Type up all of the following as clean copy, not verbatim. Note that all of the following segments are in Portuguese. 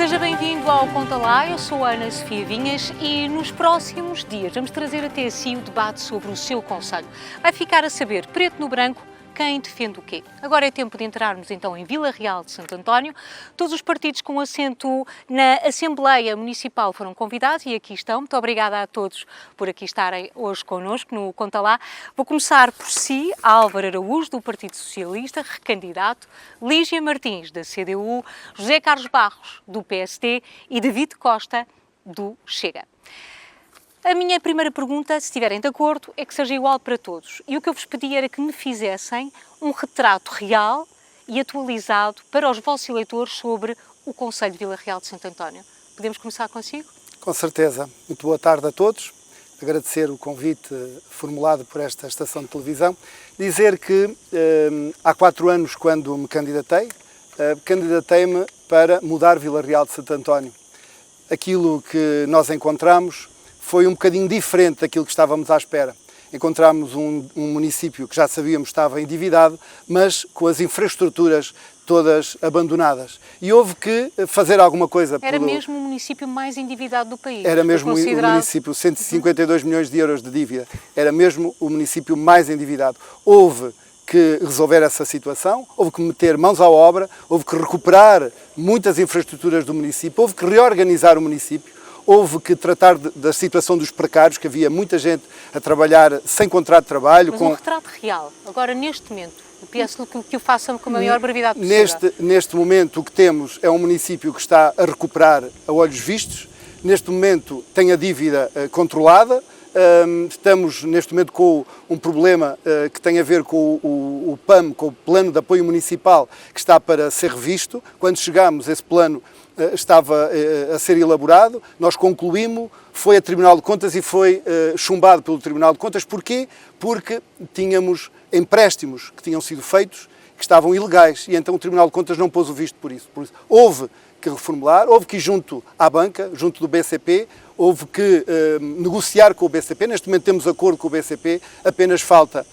Seja bem-vindo ao Conta Lá, eu sou a Ana Sofia Vinhas e nos próximos dias vamos trazer até si o debate sobre o seu concelho. Vai ficar a saber, preto no branco, quem defende o quê. Agora é tempo de entrarmos então em Vila Real de Santo António. Todos os partidos com assento na Assembleia Municipal foram convidados e aqui estão. Muito obrigada a todos por aqui estarem hoje connosco no Conta Lá. Vou começar por si, Álvaro Araújo, do Partido Socialista, recandidato, Lígia Martins, da CDU, José Carlos Barros, do PSD e David Costa, do Chega. A minha primeira pergunta, se estiverem de acordo, é que seja igual para todos. E o que eu vos pedi era que me fizessem um retrato real e atualizado para os vossos eleitores sobre o concelho de Vila Real de Santo António. Podemos começar consigo? Com certeza. Muito boa tarde a todos. Agradecer o convite formulado por esta estação de televisão. Dizer que há 4 anos, quando me candidatei-me para mudar Vila Real de Santo António. Aquilo que nós encontramos foi um bocadinho diferente daquilo que estávamos à espera. Encontramos um município que já sabíamos estava endividado, mas com as infraestruturas todas abandonadas. E houve que fazer alguma coisa. Era mesmo o município mais endividado do país. Era mesmo o município, 152 milhões de euros de dívida. Era mesmo o município mais endividado. Houve que resolver essa situação, houve que meter mãos à obra, houve que recuperar muitas infraestruturas do município, houve que reorganizar o município. Houve que tratar da situação dos precários, que havia muita gente a trabalhar sem contrato de trabalho. Mas um retrato real, agora neste momento, peço que o façam com a maior brevidade possível. Neste momento o que temos é um município que está a recuperar a olhos vistos, neste momento tem a dívida controlada, estamos neste momento com um problema que tem a ver com o PAM, com o Plano de Apoio Municipal, que está para ser revisto. Quando chegamos, esse plano estava a ser elaborado, nós concluímos, foi a Tribunal de Contas e foi chumbado pelo Tribunal de Contas. Porquê? Porque tínhamos empréstimos que tinham sido feitos que estavam ilegais e então o Tribunal de Contas não pôs o visto por isso. Houve que reformular, houve que ir junto à banca, junto do BCP, houve que negociar com o BCP. Neste momento temos acordo com o BCP, apenas falta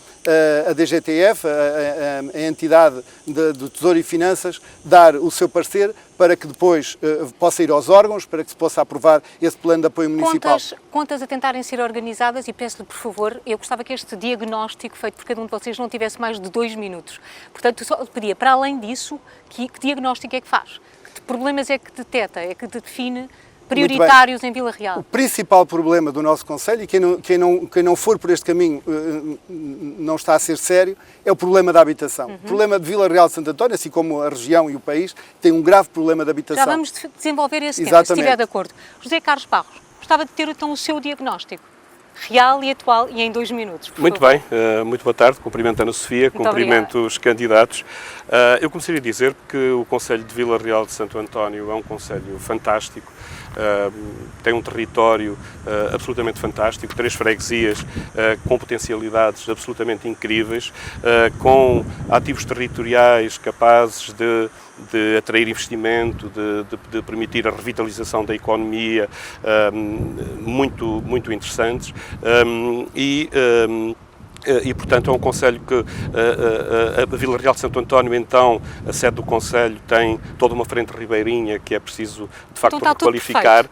a DGTF, a entidade do Tesouro e Finanças, dar o seu parecer para que depois possa ir aos órgãos, para que se possa aprovar esse plano de apoio municipal. Contas a tentarem ser organizadas e peço-lhe, por favor, eu gostava que este diagnóstico feito por cada um de vocês não tivesse mais de 2 minutos. Portanto, eu só pedia, para além disso, que diagnóstico é que faz? Que problemas é que detecta, é que define prioritários em Vila Real? O principal problema do nosso concelho, e quem não for por este caminho não está a ser sério, é o problema da habitação. O problema de Vila Real de Santo António, assim como a região e o país, tem um grave problema de habitação. Já vamos desenvolver esse tema, se estiver de acordo. José Carlos Barros, gostava de ter então o seu diagnóstico real e atual e em 2 minutos. Muito bem, muito boa tarde, cumprimento a Ana Sofia, cumprimento os candidatos. Eu começaria a dizer que o concelho de Vila Real de Santo António é um concelho fantástico, tem um território absolutamente fantástico, 3 freguesias com potencialidades absolutamente incríveis, com ativos territoriais capazes de atrair investimento, de permitir a revitalização da economia, muito interessantes. E, portanto, é um concelho que a Vila Real de Santo António, então, a sede do concelho, tem toda uma frente ribeirinha que é preciso, de facto, então, requalificar.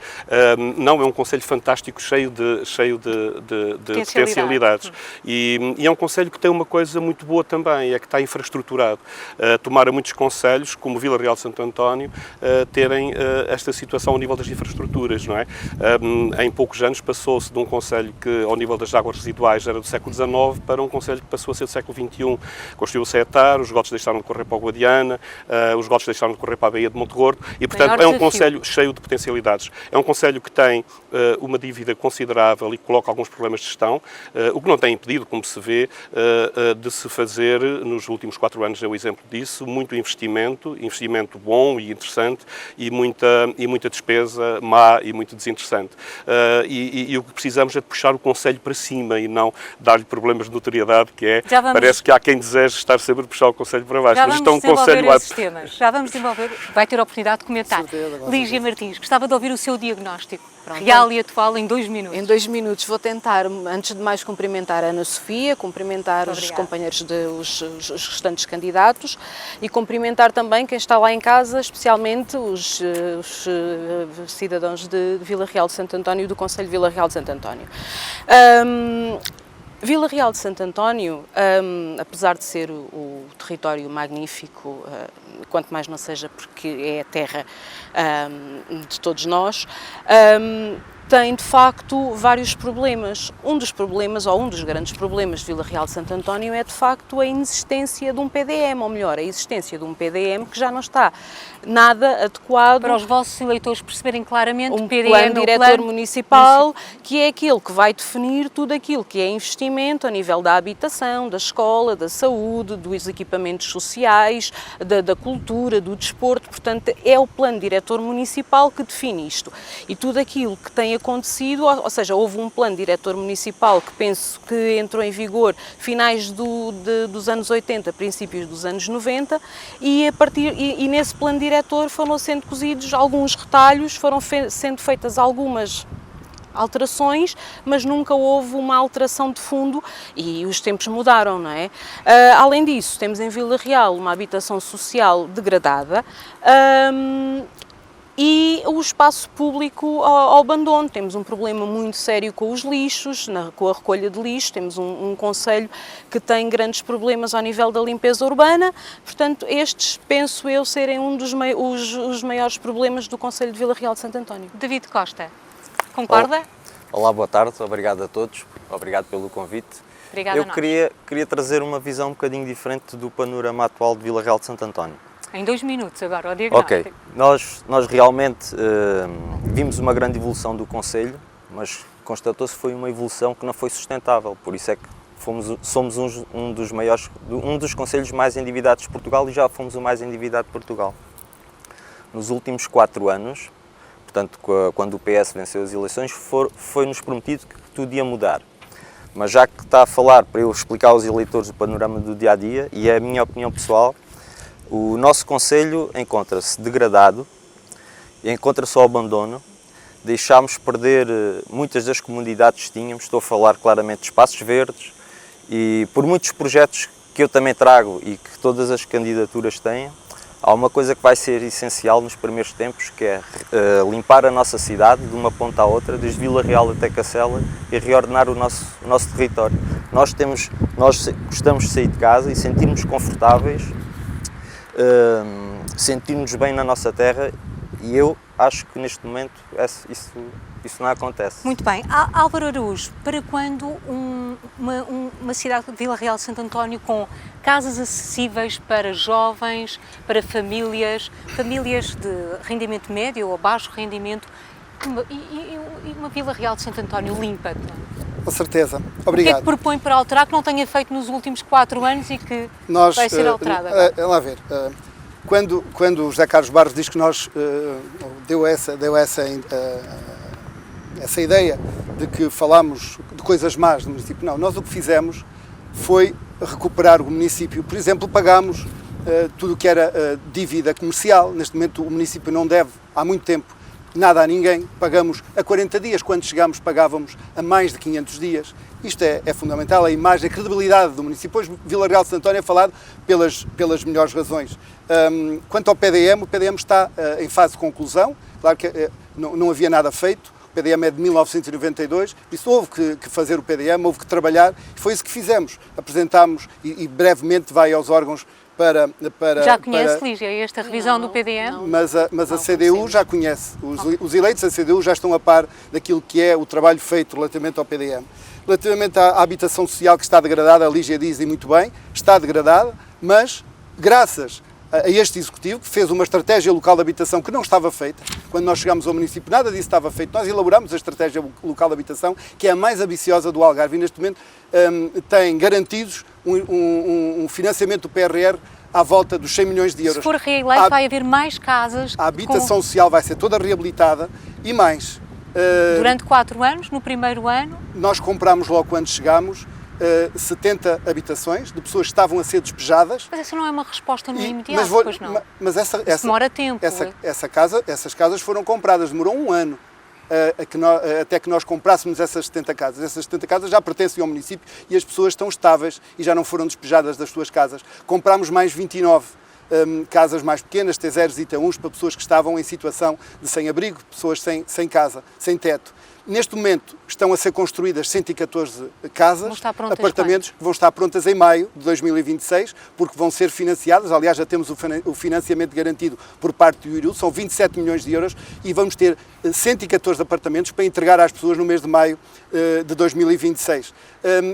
Não, é um concelho fantástico, cheio de potencialidades. E é um concelho que tem uma coisa muito boa também, é que está infraestruturado. Tomara muitos concelhos, como Vila Real de Santo António, terem esta situação ao nível das infraestruturas, não é? Em poucos anos passou-se de um concelho que, ao nível das águas residuais, era do século XIX, para um concelho que passou a ser do século XXI. Construiu-se a Etar, os esgotos deixaram de correr para o Guadiana, os esgotos deixaram de correr para a Baía de Montegordo e, portanto, é um concelho cheio de potencialidades. É um concelho que tem uma dívida considerável e que coloca alguns problemas de gestão, o que não tem impedido, como se vê, de se fazer, nos últimos 4 anos é o exemplo disso, muito investimento bom e interessante e muita despesa má e muito desinteressante. E o que precisamos é de puxar o concelho para cima e não dar-lhe problemas de notoriedade, que é, Já vamos- parece que há quem deseje estar sempre a puxar o Conselho para baixo, Já mas vamos isto é um desenvolver Conselho esses temas. Já vamos desenvolver. Vai ter a oportunidade de comentar. Certeza, com Lígia certeza. Martins, gostava de ouvir o seu diagnóstico Pronto. real e atual em 2 minutos. Em 2 minutos vou tentar, antes de mais, cumprimentar a Ana Sofia, cumprimentar os Obrigada. companheiros, os restantes candidatos e cumprimentar também quem está lá em casa, especialmente os cidadãos de Vila Real de Santo António, do Conselho de Vila Real de Santo António. Vila Real de Santo António, apesar de ser o território magnífico, quanto mais não seja porque é a terra de todos nós, tem de facto vários problemas. Um dos problemas, ou um dos grandes problemas de Vila Real de Santo António é de facto a inexistência de um PDM, ou melhor, a existência de um PDM que já não está nada adequado Para os vossos eleitores perceberem claramente, um PDM plano é o diretor plano municipal, que é aquele que vai definir tudo aquilo que é investimento a nível da habitação, da escola, da saúde, dos equipamentos sociais, da cultura, do desporto. Portanto, é o plano diretor municipal que define isto. E tudo aquilo que tem acontecido, ou seja, houve um plano diretor municipal que penso que entrou em vigor finais dos anos 80, princípios dos anos 90, e nesse plano diretor foram sendo cozidos alguns retalhos, foram sendo feitas algumas alterações, mas nunca houve uma alteração de fundo e os tempos mudaram, não é? Além disso, temos em Vila Real uma habitação social degradada, e o espaço público ao abandono. Temos um problema muito sério com os lixos, com a recolha de lixo. Temos um concelho que tem grandes problemas ao nível da limpeza urbana. Portanto, estes, penso eu, serem os maiores problemas do Concelho de Vila Real de Santo António. David Costa, concorda? Olá, boa tarde, obrigado a todos, obrigado pelo convite. Obrigada a Eu nós. queria trazer uma visão um bocadinho diferente do panorama atual de Vila Real de Santo António. Em 2 minutos agora, o diagnóstico. Ok, nós realmente vimos uma grande evolução do Concelho, mas constatou-se que foi uma evolução que não foi sustentável, por isso é que somos um dos concelhos mais endividados de Portugal e já fomos o mais endividado de Portugal. Nos últimos 4 anos, portanto, quando o PS venceu as eleições, foi-nos prometido que tudo ia mudar. Mas já que está a falar para eu explicar aos eleitores o panorama do dia-a-dia, e é a minha opinião pessoal, o nosso concelho encontra-se degradado, encontra-se ao abandono, deixámos perder muitas das comunidades que tínhamos, estou a falar claramente de espaços verdes, e por muitos projetos que eu também trago e que todas as candidaturas têm, há uma coisa que vai ser essencial nos primeiros tempos, que é limpar a nossa cidade de uma ponta à outra, desde Vila Real até Cacela, e reordenar o nosso território. Nós gostamos de sair de casa e sentirmos confortáveis, sentirmos bem na nossa terra, e eu acho que neste momento isso não acontece. Muito bem. Álvaro Araújo, para quando uma cidade de Vila Real de Santo António com casas acessíveis para jovens, para famílias de rendimento médio ou baixo rendimento, e uma Vila Real de Santo António limpa? Com certeza. O que é que Obrigado. propõe para alterar que não tenha feito nos últimos 4 anos e que vai ser alterada agora? Vamos lá ver. Quando o José Carlos Barros diz que nós deu essa ideia de que falámos de coisas más do município, não, nós o que fizemos foi recuperar o município. Por exemplo, pagámos tudo o que era dívida comercial. Neste momento o município não deve, há muito tempo, nada a ninguém. Pagamos a 40 dias, quando chegámos pagávamos a mais de 500 dias. Isto é fundamental, a imagem, a credibilidade do município. Hoje Vila Real de Santo António é falado pelas melhores razões. Quanto ao PDM, o PDM está em fase de conclusão. Claro que não havia nada feito. O PDM é de 1992, isso houve que fazer o PDM, houve que trabalhar, e foi isso que fizemos. Apresentámos e brevemente vai aos órgãos para... Já conhece, Lígia, esta revisão do PDM? Não. Mas a CDU conhecemos. já conhece. Os eleitos da CDU já estão a par daquilo que é o trabalho feito relativamente ao PDM. Relativamente à habitação social que está degradada, a Lígia diz, e muito bem, está degradada, mas graças a este Executivo, que fez uma estratégia local de habitação que não estava feita. Quando nós chegámos ao município, nada disso estava feito. Nós elaboramos a estratégia local de habitação, que é a mais ambiciosa do Algarve, e neste momento tem garantidos um financiamento do PRR à volta dos 100 milhões de euros. Se for reeleito, vai haver mais casas. A habitação social vai ser toda reabilitada e mais. Durante 4 anos, no primeiro ano, Nós comprámos logo quando chegámos 70 habitações de pessoas que estavam a ser despejadas. Mas essa não é uma resposta no imediato, pois não? Mas demora tempo. Essas casas foram compradas, demorou um ano até que nós comprássemos essas 70 casas. Essas 70 casas já pertencem ao município e as pessoas estão estáveis e já não foram despejadas das suas casas. Comprámos mais 29 casas mais pequenas, T0s e T1s, para pessoas que estavam em situação de sem-abrigo, pessoas sem casa, sem teto. Neste momento estão a ser construídas 114 casas, apartamentos, que vão estar prontas em maio de 2026, porque vão ser financiadas. Aliás, já temos o financiamento garantido por parte do IRU, são 27 milhões de euros e vamos ter 114 apartamentos para entregar às pessoas no mês de maio de 2026.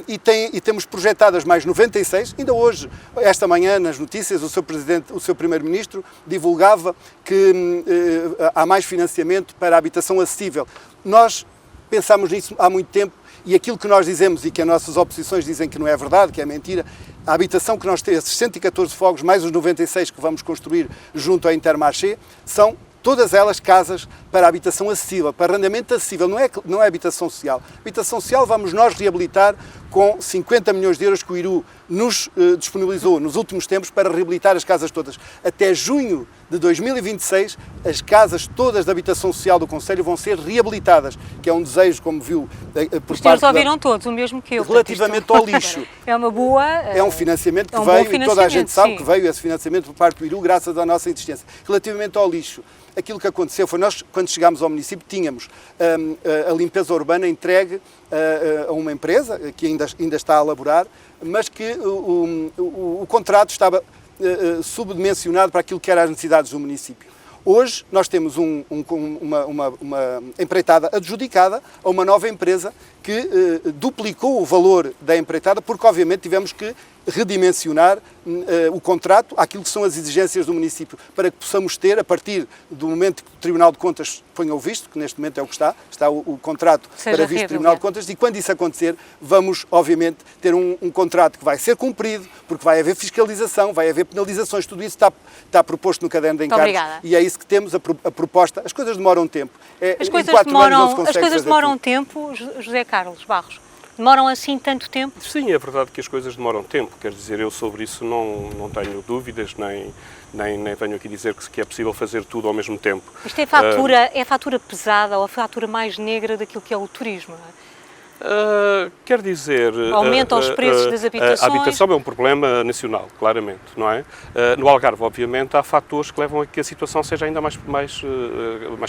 E temos projetadas mais 96. Ainda hoje, esta manhã, nas notícias, o seu Primeiro-Ministro divulgava que há mais financiamento para a habitação acessível. Nós pensámos nisso há muito tempo e aquilo que nós dizemos e que as nossas oposições dizem que não é verdade, que é mentira, a habitação que nós temos, esses 114 fogos, mais os 96 que vamos construir junto ao Intermarché, são todas elas casas para habitação acessível, para arrendamento acessível, não é habitação social. Habitação social vamos nós reabilitar com 50 milhões de euros que o IRU nos disponibilizou nos últimos tempos para reabilitar as casas todas. Até junho de 2026, as casas todas de habitação social do Concelho vão ser reabilitadas, que é um desejo, como viu, por parte Os ouviram todos, o mesmo que eu. Relativamente ao lixo. É uma boa... É um financiamento que veio, e toda a gente sabe que veio esse financiamento por parte do IRU, graças à nossa insistência. Relativamente ao lixo, aquilo que aconteceu foi nós, quando chegámos ao município, tínhamos a limpeza urbana entregue a uma empresa, que ainda está a elaborar, mas que o contrato estava subdimensionado para aquilo que eram as necessidades do município. Hoje nós temos uma empreitada adjudicada a uma nova empresa que duplicou o valor da empreitada, porque obviamente tivemos que redimensionar o contrato àquilo que são as exigências do município, para que possamos ter, a partir do momento que o Tribunal de Contas ponha o visto, que neste momento é o que está o contrato para visto do Tribunal de Contas, e quando isso acontecer, vamos obviamente ter um contrato que vai ser cumprido, porque vai haver fiscalização, vai haver penalizações, tudo isso está proposto no caderno de encargos, e é isso que temos, a proposta. As coisas demoram tempo. As coisas demoram tempo, José Carlos Barros. Demoram assim tanto tempo? Sim, é verdade que as coisas demoram tempo. Quer dizer, eu sobre isso não tenho dúvidas, nem venho aqui dizer que é possível fazer tudo ao mesmo tempo. Isto é a fatura pesada ou a fatura mais negra daquilo que é o turismo, não é? Quer dizer... Aumenta os preços das habitações? A habitação é um problema nacional, claramente, não é? No Algarve, obviamente, há fatores que levam a que a situação seja ainda mais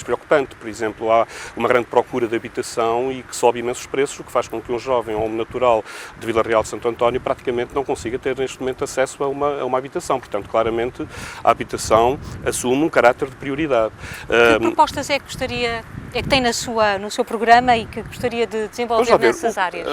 preocupante. Por exemplo, há uma grande procura de habitação e que sobe imensos preços, o que faz com que um jovem ou um natural de Vila Real de Santo António praticamente não consiga ter neste momento acesso a uma habitação. Portanto, claramente, a habitação assume um caráter de prioridade. Que propostas é que tem no seu programa e que gostaria de desenvolver nessas áreas?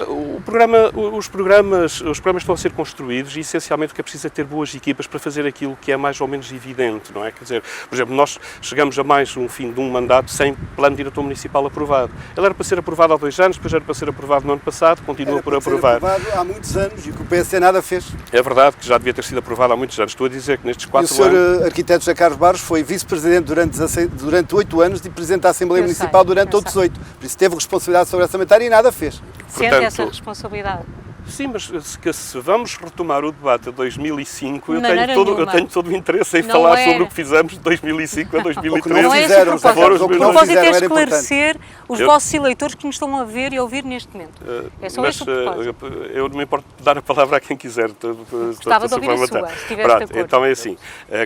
Os programas estão a ser construídos e essencialmente o que é preciso é ter boas equipas para fazer aquilo que é mais ou menos evidente, não é? Quer dizer, por exemplo, nós chegamos a mais um fim de um mandato sem plano diretor municipal aprovado. Ele era para ser aprovado há 2 anos, depois era para ser aprovado no ano passado, continua por aprovar. Era para ser aprovado há muitos anos e que o PSD nada fez. É verdade que já devia ter sido aprovado há muitos anos. Estou a dizer que nestes 4 anos... E o Sr. Arquiteto José Carlos Barros foi vice-presidente durante 8 anos e presidente da Assembleia Municipal durante outros 8. Por isso teve responsabilidade sobre orçamentária e nada fez. Sente essa responsabilidade? Sim, mas se vamos retomar o debate a 2005, eu tenho todo o interesse em falar sobre o que fizemos de 2005 a 2013. Não é esse o propósito. O propósito é esclarecer os vossos eleitores que nos estão a ver e a ouvir neste momento. É só esse o propósito. Eu não me importo de dar a palavra a quem quiser. Gostava de ouvir a sua, se estivesse de acordo. Então é assim,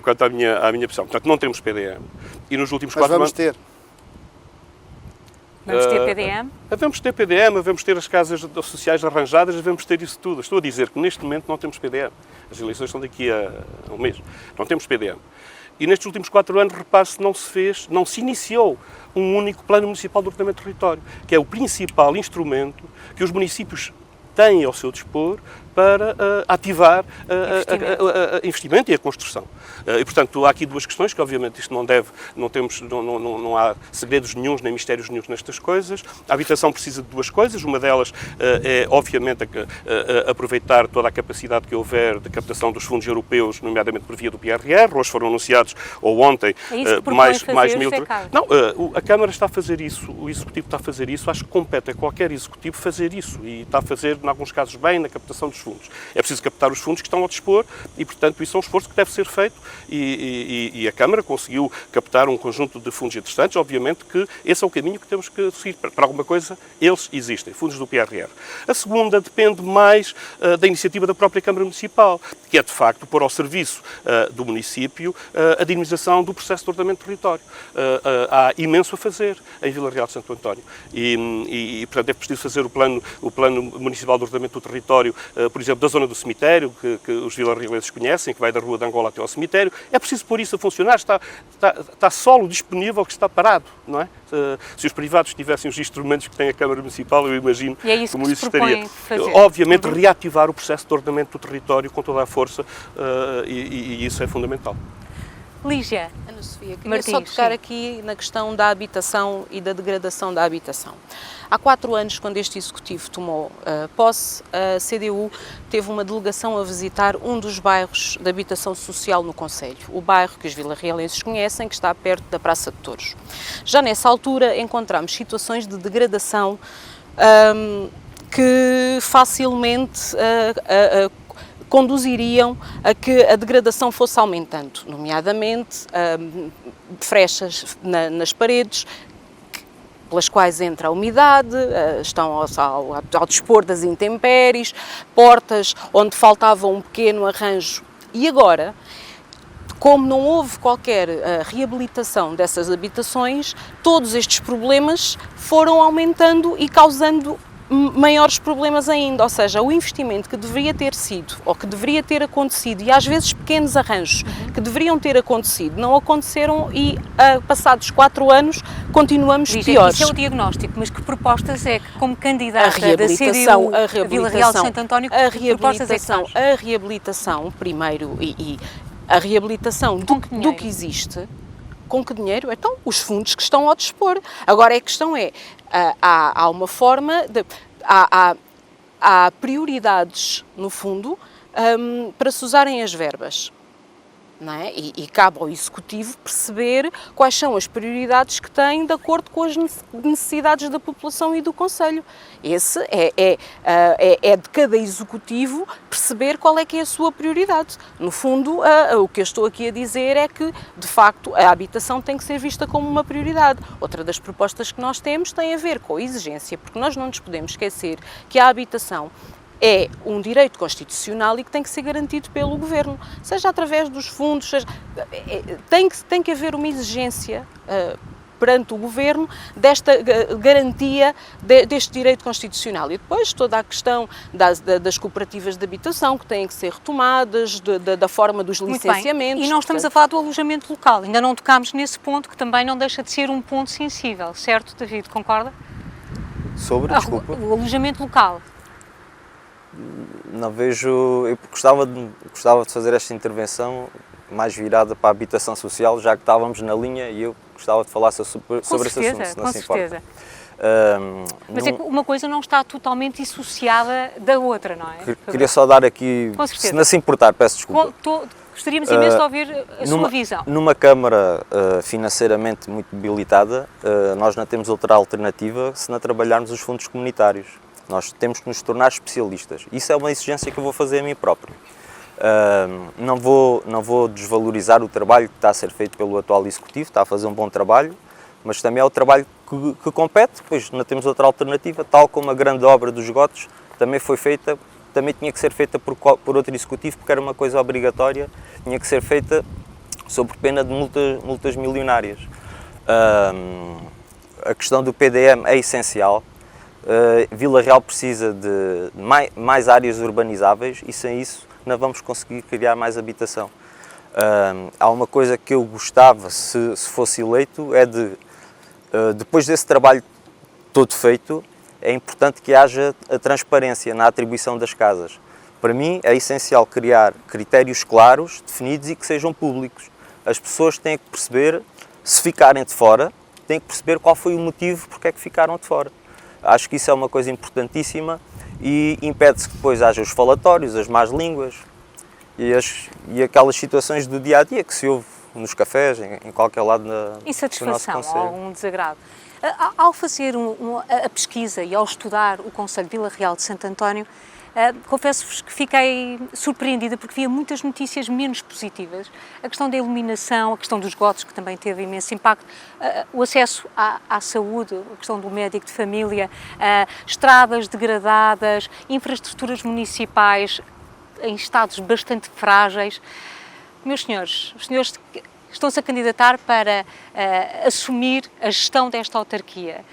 quanto à minha opção. Portanto, não temos PDM. E nos últimos 4 anos... Vamos ter PDM? Vamos ter PDM, vamos ter as casas sociais arranjadas, vamos ter isso tudo. Estou a dizer que neste momento não temos PDM. As eleições estão daqui a um mês. Não temos PDM. E nestes últimos 4 anos, repare-se, não se iniciou um único plano municipal de ordenamento do território, que é o principal instrumento que os municípios têm ao seu dispor para ativar investimento e a construção. E, portanto, há aqui duas questões que, obviamente, isto não há segredos nenhuns, nem mistérios nenhuns nestas coisas. A habitação precisa de duas coisas. Uma delas é, obviamente, aproveitar toda a capacidade que houver de captação dos fundos europeus, nomeadamente por via do PRR. Hoje foram anunciados, ou ontem, mais 1000... Não, a Câmara está a fazer isso, o Executivo está a fazer isso. Acho que compete a qualquer Executivo fazer isso. E está a fazer, em alguns casos, bem na captação dos fundos. É preciso captar os fundos que estão ao dispor e, portanto, isso é um esforço que deve ser feito e a Câmara conseguiu captar um conjunto de fundos interessantes. Obviamente que esse é o caminho que temos que seguir. Para alguma coisa, eles existem, fundos do PRR. A segunda depende mais da iniciativa da própria Câmara Municipal, que é, de facto, pôr ao serviço do município a dinamização do processo de ordenamento do território. Há imenso a fazer em Vila Real de Santo António e portanto, é preciso fazer o plano municipal de ordenamento do território, por exemplo, da zona do cemitério, que os vilarrealenses conhecem, que vai da Rua de Angola até ao cemitério. É preciso pôr isso a funcionar. Está solo disponível que está parado, não é? Se os privados tivessem os instrumentos que tem a Câmara Municipal, eu imagino como isso estaria. Obviamente, reativar o processo de ordenamento do território com toda a força e isso é fundamental. Lígia, Ana Sofia, queria só tocar aqui na questão da habitação e da degradação da habitação. Há 4 anos, quando este Executivo tomou posse, a CDU teve uma delegação a visitar um dos bairros de habitação social no concelho, o bairro que os vilarrealenses conhecem, que está perto da Praça de Touros. Já nessa altura encontramos situações de degradação que facilmente conduziriam a que a degradação fosse aumentando, nomeadamente frechas nas paredes, pelas quais entra a umidade, estão ao dispor das intempéries, portas onde faltava um pequeno arranjo. E agora, como não houve qualquer reabilitação dessas habitações, todos estes problemas foram aumentando e causando maiores problemas ainda, ou seja, o investimento que deveria ter sido, ou que deveria ter acontecido, e às vezes pequenos arranjos que deveriam ter acontecido, não aconteceram e, passados 4 anos, continuamos piores. Isso é o diagnóstico, mas que propostas é que, como candidata da CDU, Vila Real de Santo António, que propostas é que faz? A reabilitação, primeiro, e a reabilitação do que existe. Com que dinheiro? Então, os fundos que estão ao dispor. Agora, a questão é, há uma forma de... Há prioridades, no fundo, para se usarem as verbas. Não é? E cabe ao Executivo perceber quais são as prioridades que tem de acordo com as necessidades da população e do Concelho. Esse é de cada Executivo perceber qual é que é a sua prioridade. No fundo, o que eu estou aqui a dizer é que, de facto, a habitação tem que ser vista como uma prioridade. Outra das propostas que nós temos tem a ver com a exigência, porque nós não nos podemos esquecer que a habitação é um direito constitucional e que tem que ser garantido pelo Governo, seja através dos fundos, tem que haver uma exigência perante o Governo desta garantia deste direito constitucional. E depois toda a questão das cooperativas de habitação que têm que ser retomadas, da forma dos licenciamentos. E nós estamos a falar do alojamento local, ainda não tocámos nesse ponto que também não deixa de ser um ponto sensível, certo, David, concorda? Desculpa. O alojamento local. Não vejo, eu gostava de fazer esta intervenção mais virada para a habitação social, já que estávamos na linha e eu gostava de falar sobre esse assunto, se não se importa. Mas é que uma coisa não está totalmente dissociada da outra, não é? Queria só dar aqui, se não se importar, peço desculpa. Gostaríamos imenso de ouvir a sua visão. Numa Câmara financeiramente muito debilitada, nós não temos outra alternativa se não trabalharmos os fundos comunitários. Nós temos que nos tornar especialistas. Isso é uma exigência que eu vou fazer a mim próprio. Não vou desvalorizar o trabalho que está a ser feito pelo atual Executivo, está a fazer um bom trabalho, mas também é o trabalho que compete, pois não temos outra alternativa, tal como a grande obra dos esgotos também foi feita, também tinha que ser feita por outro Executivo, porque era uma coisa obrigatória, tinha que ser feita sob pena de multas milionárias. A questão do PDM é essencial. Vila Real precisa de mais áreas urbanizáveis e sem isso não vamos conseguir criar mais habitação. Há uma coisa que eu gostava, se fosse eleito, é depois desse trabalho todo feito, é importante que haja a transparência na atribuição das casas, Para mim é essencial criar critérios claros, definidos e que sejam públicos. As pessoas têm que perceber, se ficarem de fora, têm que perceber qual foi o motivo porque é que ficaram de fora. Acho que isso é uma coisa importantíssima e impede-se que depois haja os falatórios, as más línguas e aquelas situações do dia-a-dia que se ouve nos cafés, em qualquer lado do nosso Insatisfação, concelho. algum desagrado. Ao fazer a pesquisa e ao estudar o Concelho de Vila Real de Santo António, confesso-vos que fiquei surpreendida porque via muitas notícias menos positivas. A questão da iluminação, a questão dos esgotos, que também teve imenso impacto, o acesso à saúde, a questão do médico de família, estradas degradadas, infraestruturas municipais em estados bastante frágeis. Meus senhores, os senhores estão-se a candidatar para assumir a gestão desta autarquia.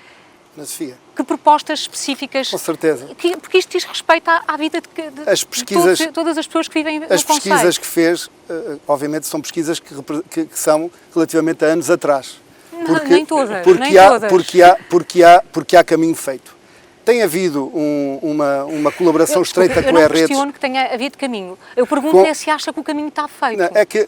Ana Sofia. Que propostas específicas? Com certeza. Porque isto diz respeito à vida de As pesquisas, todas as pessoas que vivem no as pesquisas concelho. que fez, obviamente, são pesquisas que são relativamente a anos atrás. Nem todas, nem todas. Porque há caminho feito. Tem havido uma colaboração estreita com a Eu não redes. questiono que tenha havido caminho. Eu pergunto se acha que o caminho está feito. Não, é que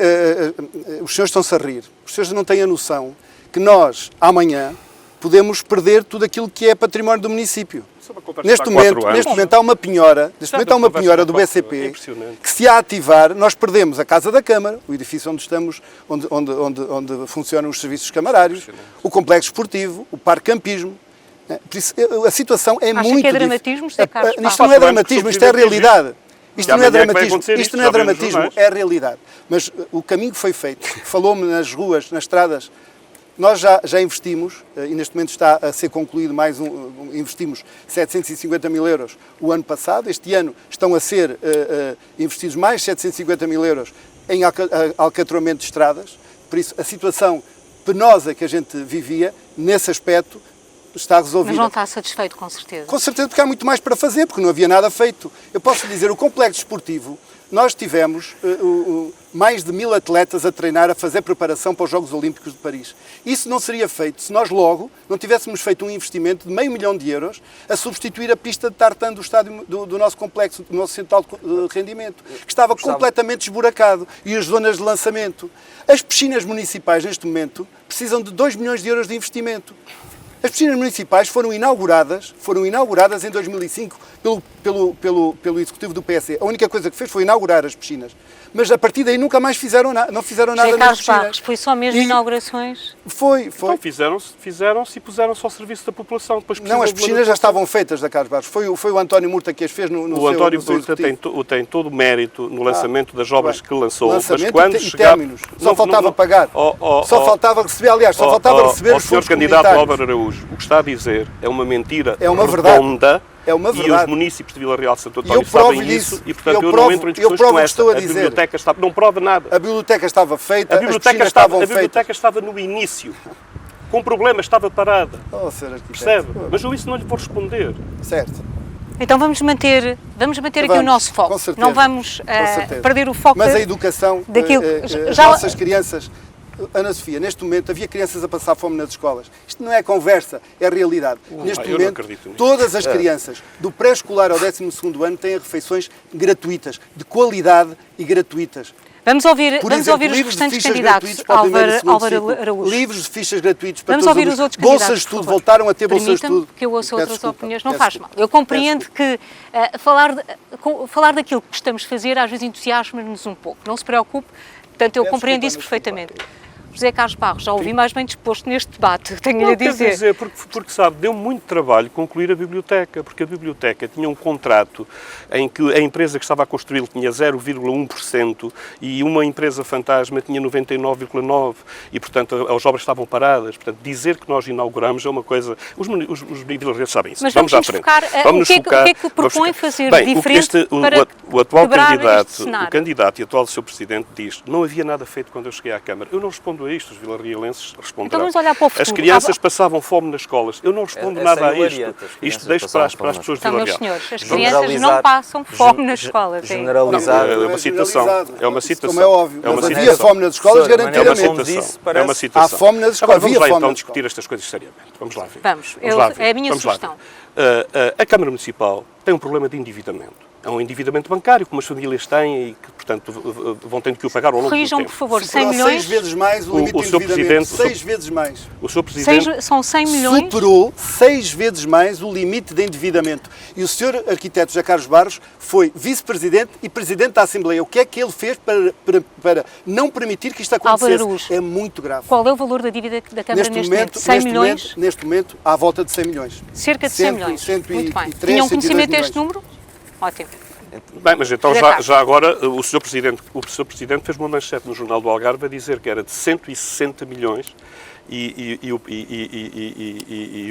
os senhores estão-se a rir. Os senhores não têm a noção que nós, amanhã, podemos perder tudo aquilo que é património do município. Neste momento há uma penhora, do BCP que se a ativar, nós perdemos a Casa da Câmara, o edifício onde estamos, onde funcionam os serviços camarários, o complexo esportivo, o parque campismo. Por isso, a situação é Acha muito que é dramatismo, José Carlos Paz? Isto não é dramatismo, isto é realidade. Isto não é dramatismo, é realidade. Mas o caminho que foi feito, falou-me nas ruas, nas estradas, nós já investimos, e neste momento está a ser concluído investimos 750 mil euros o ano passado. Este ano estão a ser investidos mais 750 mil euros em alcatroamento de estradas. Por isso, a situação penosa que a gente vivia, nesse aspecto, está resolvida. Mas não está satisfeito, com certeza. Com certeza, porque há muito mais para fazer, porque não havia nada feito. Eu posso lhe dizer, o complexo esportivo, nós tivemos mais de 1000 atletas a treinar, a fazer preparação para os Jogos Olímpicos de Paris. Isso não seria feito se nós logo não tivéssemos feito um investimento de €500 mil a substituir a pista de tartan do estádio do nosso complexo, do nosso centro de rendimento, que estava completamente esburacado, e as zonas de lançamento. As piscinas municipais, neste momento, precisam de €2 milhões de investimento. As piscinas municipais foram inauguradas em 2005 pelo executivo do PSD. A única coisa que fez foi inaugurar as piscinas. Mas a partir daí nunca mais não fizeram nada nas piscinas. Barros, foi só mesmo inaugurações? Foi. Então fizeram-se e puseram-se ao serviço da população. Depois Não, as piscinas já estavam feitas da Carlos Barros. Foi o António Murta que as fez no O seu António no seu Murta executivo. tem todo o mérito no lançamento das obras que lançou. Lançamento mas quando e términos. Só faltava pagar. Só faltava receber, aliás, só faltava receber os fundos Sr. Candidato comunitários. Álvaro Araújo, o que está a dizer é uma mentira É uma verdade. redonda. É uma E verdade. os municípios de Vila Real de Santo E António eu provo sabem isso isso. e, portanto, Eu eu provo- não entro em eu discussões provo como o que esta. estou a A dizer. biblioteca está... Não prova nada. A biblioteca estava feita, A as piscinas estavam feitas. biblioteca estava no início. Com problemas, estava parada. Oh, Sr. Arquiteto. Percebe? Mas eu isso não lhe vou responder. Certo. Então vamos manter aqui o nosso foco. Com certeza, Não vamos com certeza. perder o foco Mas a educação, daquilo. as nossas crianças... Ana Sofia, neste momento havia crianças a passar fome nas escolas. Isto não é conversa, é realidade. Neste eu não momento, acredito nisso. todas as crianças do pré-escolar ao 12º ano têm refeições gratuitas, de qualidade e gratuitas. Vamos ouvir Por os exemplo, livros de restantes fichas candidatos. gratuitos para o primeiro e segundo Álvaro ciclo. Araújo. Livros de fichas gratuitos para Vamos todos ouvir os os outros bolsas candidatos, de por estudo, favor. voltaram a ter bolsas de Permitam-me estudo. que eu ouça Peço outras desculpa, opiniões. Não peço faz mal. desculpa. Eu compreendo Peço desculpa. que falar daquilo que estamos a fazer às vezes entusiasma-nos um pouco. Não se preocupe, portanto eu Peço compreendo desculpa, isso mas perfeitamente. José Carlos Barros, já ouvi mais bem disposto neste debate, tenho-lhe a Não, quer dizer. porque sabe, deu muito trabalho concluir a biblioteca, porque a biblioteca tinha um contrato em que a empresa que estava a construí-lo tinha 0,1% e uma empresa fantasma tinha 99,9% e, portanto, as obras estavam paradas. Portanto, dizer que nós inauguramos é uma coisa... Os vilarreses sabem isso. Mas vamos à frente. focar, Vamos o que é que propõe fazer Bem, diferente para o atual quebrar candidato, este cenário? o candidato e atual Sr. Presidente diz não havia nada feito quando eu cheguei à Câmara. Eu não respondo a isto, os vilarrealenses responderão. Então vamos olhar para o futuro. As crianças passavam fome nas escolas. Eu não respondo Essa nada é a isto. hilariante, as crianças Isto deixo passavam para as fome pessoas de Então, Vila meus Real. senhores, as crianças não passam fome nas escolas. é. Generalizar. É uma situação. É uma Isso situação. como é óbvio. É uma Mas havia situação. fome nas escolas, Professor, É uma garantidamente. situação. Parece- É uma situação. Há fome nas escolas, Agora vamos havia lá fome então nas discutir estas coisas seriamente. Vamos lá ver. Vamos, lá é a minha Vamos lá sugestão. ver. A Câmara Municipal tem um problema de endividamento. a um endividamento bancário, como as famílias têm e que, portanto, vão tendo que o pagar ao longo do tempo. Corrijam, por favor, 100 Superou milhões. 6 vezes mais o limite de endividamento. 6 vezes mais. O Sr. Presidente... São 100 milhões. Superou 6 vezes mais o limite de endividamento. E o Sr. Arquiteto José Carlos Barros foi vice-presidente e presidente da Assembleia. O que é que ele fez para não permitir que isto acontecesse? É muito grave. Qual é o valor da dívida da Câmara neste momento? 100 milhões? Neste momento, à volta de 100 milhões. Cerca de 100 milhões. Muito bem. 103, Tinham conhecimento 102 deste número? Ótimo. Bem, mas então já agora o Sr. Presidente fez uma manchete no Jornal do Algarve a dizer que era de 160 milhões e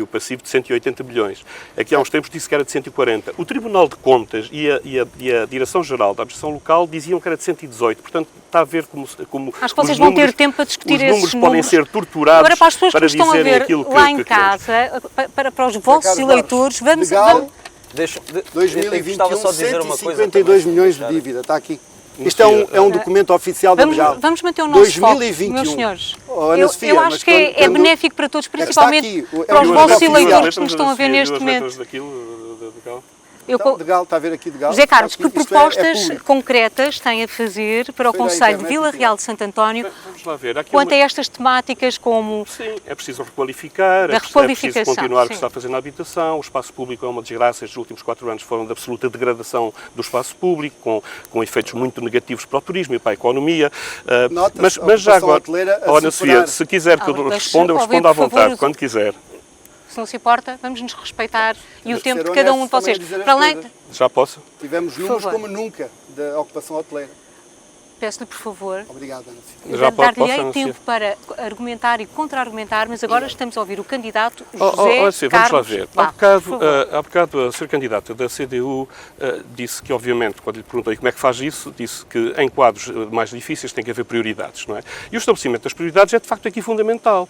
o passivo de 180 milhões. Aqui há uns tempos disse que era de 140. O Tribunal de Contas e a Direção-Geral da Administração Local diziam que era de 118. Portanto, está a ver como acho que vocês vão ter tempo para discutir esses números. Os números podem ser torturados agora, para as pessoas para que estão a dizerem ver aquilo lá que em casa, para os vossos eleitores, vamos... 2021, só dizer uma coisa 152 milhões de dívida, está aqui. Isto é um documento oficial da Begal. Vamos manter o nosso 2021. foco, meus senhores. Ana Sofia, eu acho que é benéfico para todos, principalmente para os vossos eleitores que nos estão a ver neste momento. Degal, está a ver aqui Degal. José Carlos, que propostas público. concretas tem a fazer para o Conselho de Vila Real de Santo António Vamos lá ver. quanto a estas temáticas como... Sim, é preciso requalificar, Da é preciso requalificação, continuar o que sim. está a fazer na habitação, o espaço público é uma desgraça, estes últimos 4 anos foram de absoluta degradação do espaço público, com efeitos muito negativos para o turismo e para a economia. Mas já agora, Ana Sofia, se quiser que eu responda, eu respondo à vontade, quando quiser. Se não se importa, vamos nos respeitar e o tempo de cada um de vocês. Para além... Já posso? Tivemos números como nunca da ocupação hoteleira. Peço-lhe, por favor, Obrigado, Ana Sofia. Já dar-lhe tempo para argumentar e contra-argumentar, mas agora estamos a ouvir o candidato José Vamos lá Carlos. ver. Vá, Há bocado a Sr. Candidata da CDU disse que, obviamente, quando lhe perguntei como é que faz isso, disse que em quadros mais difíceis tem que haver prioridades, não é? E o estabelecimento das prioridades é, de facto, aqui fundamental,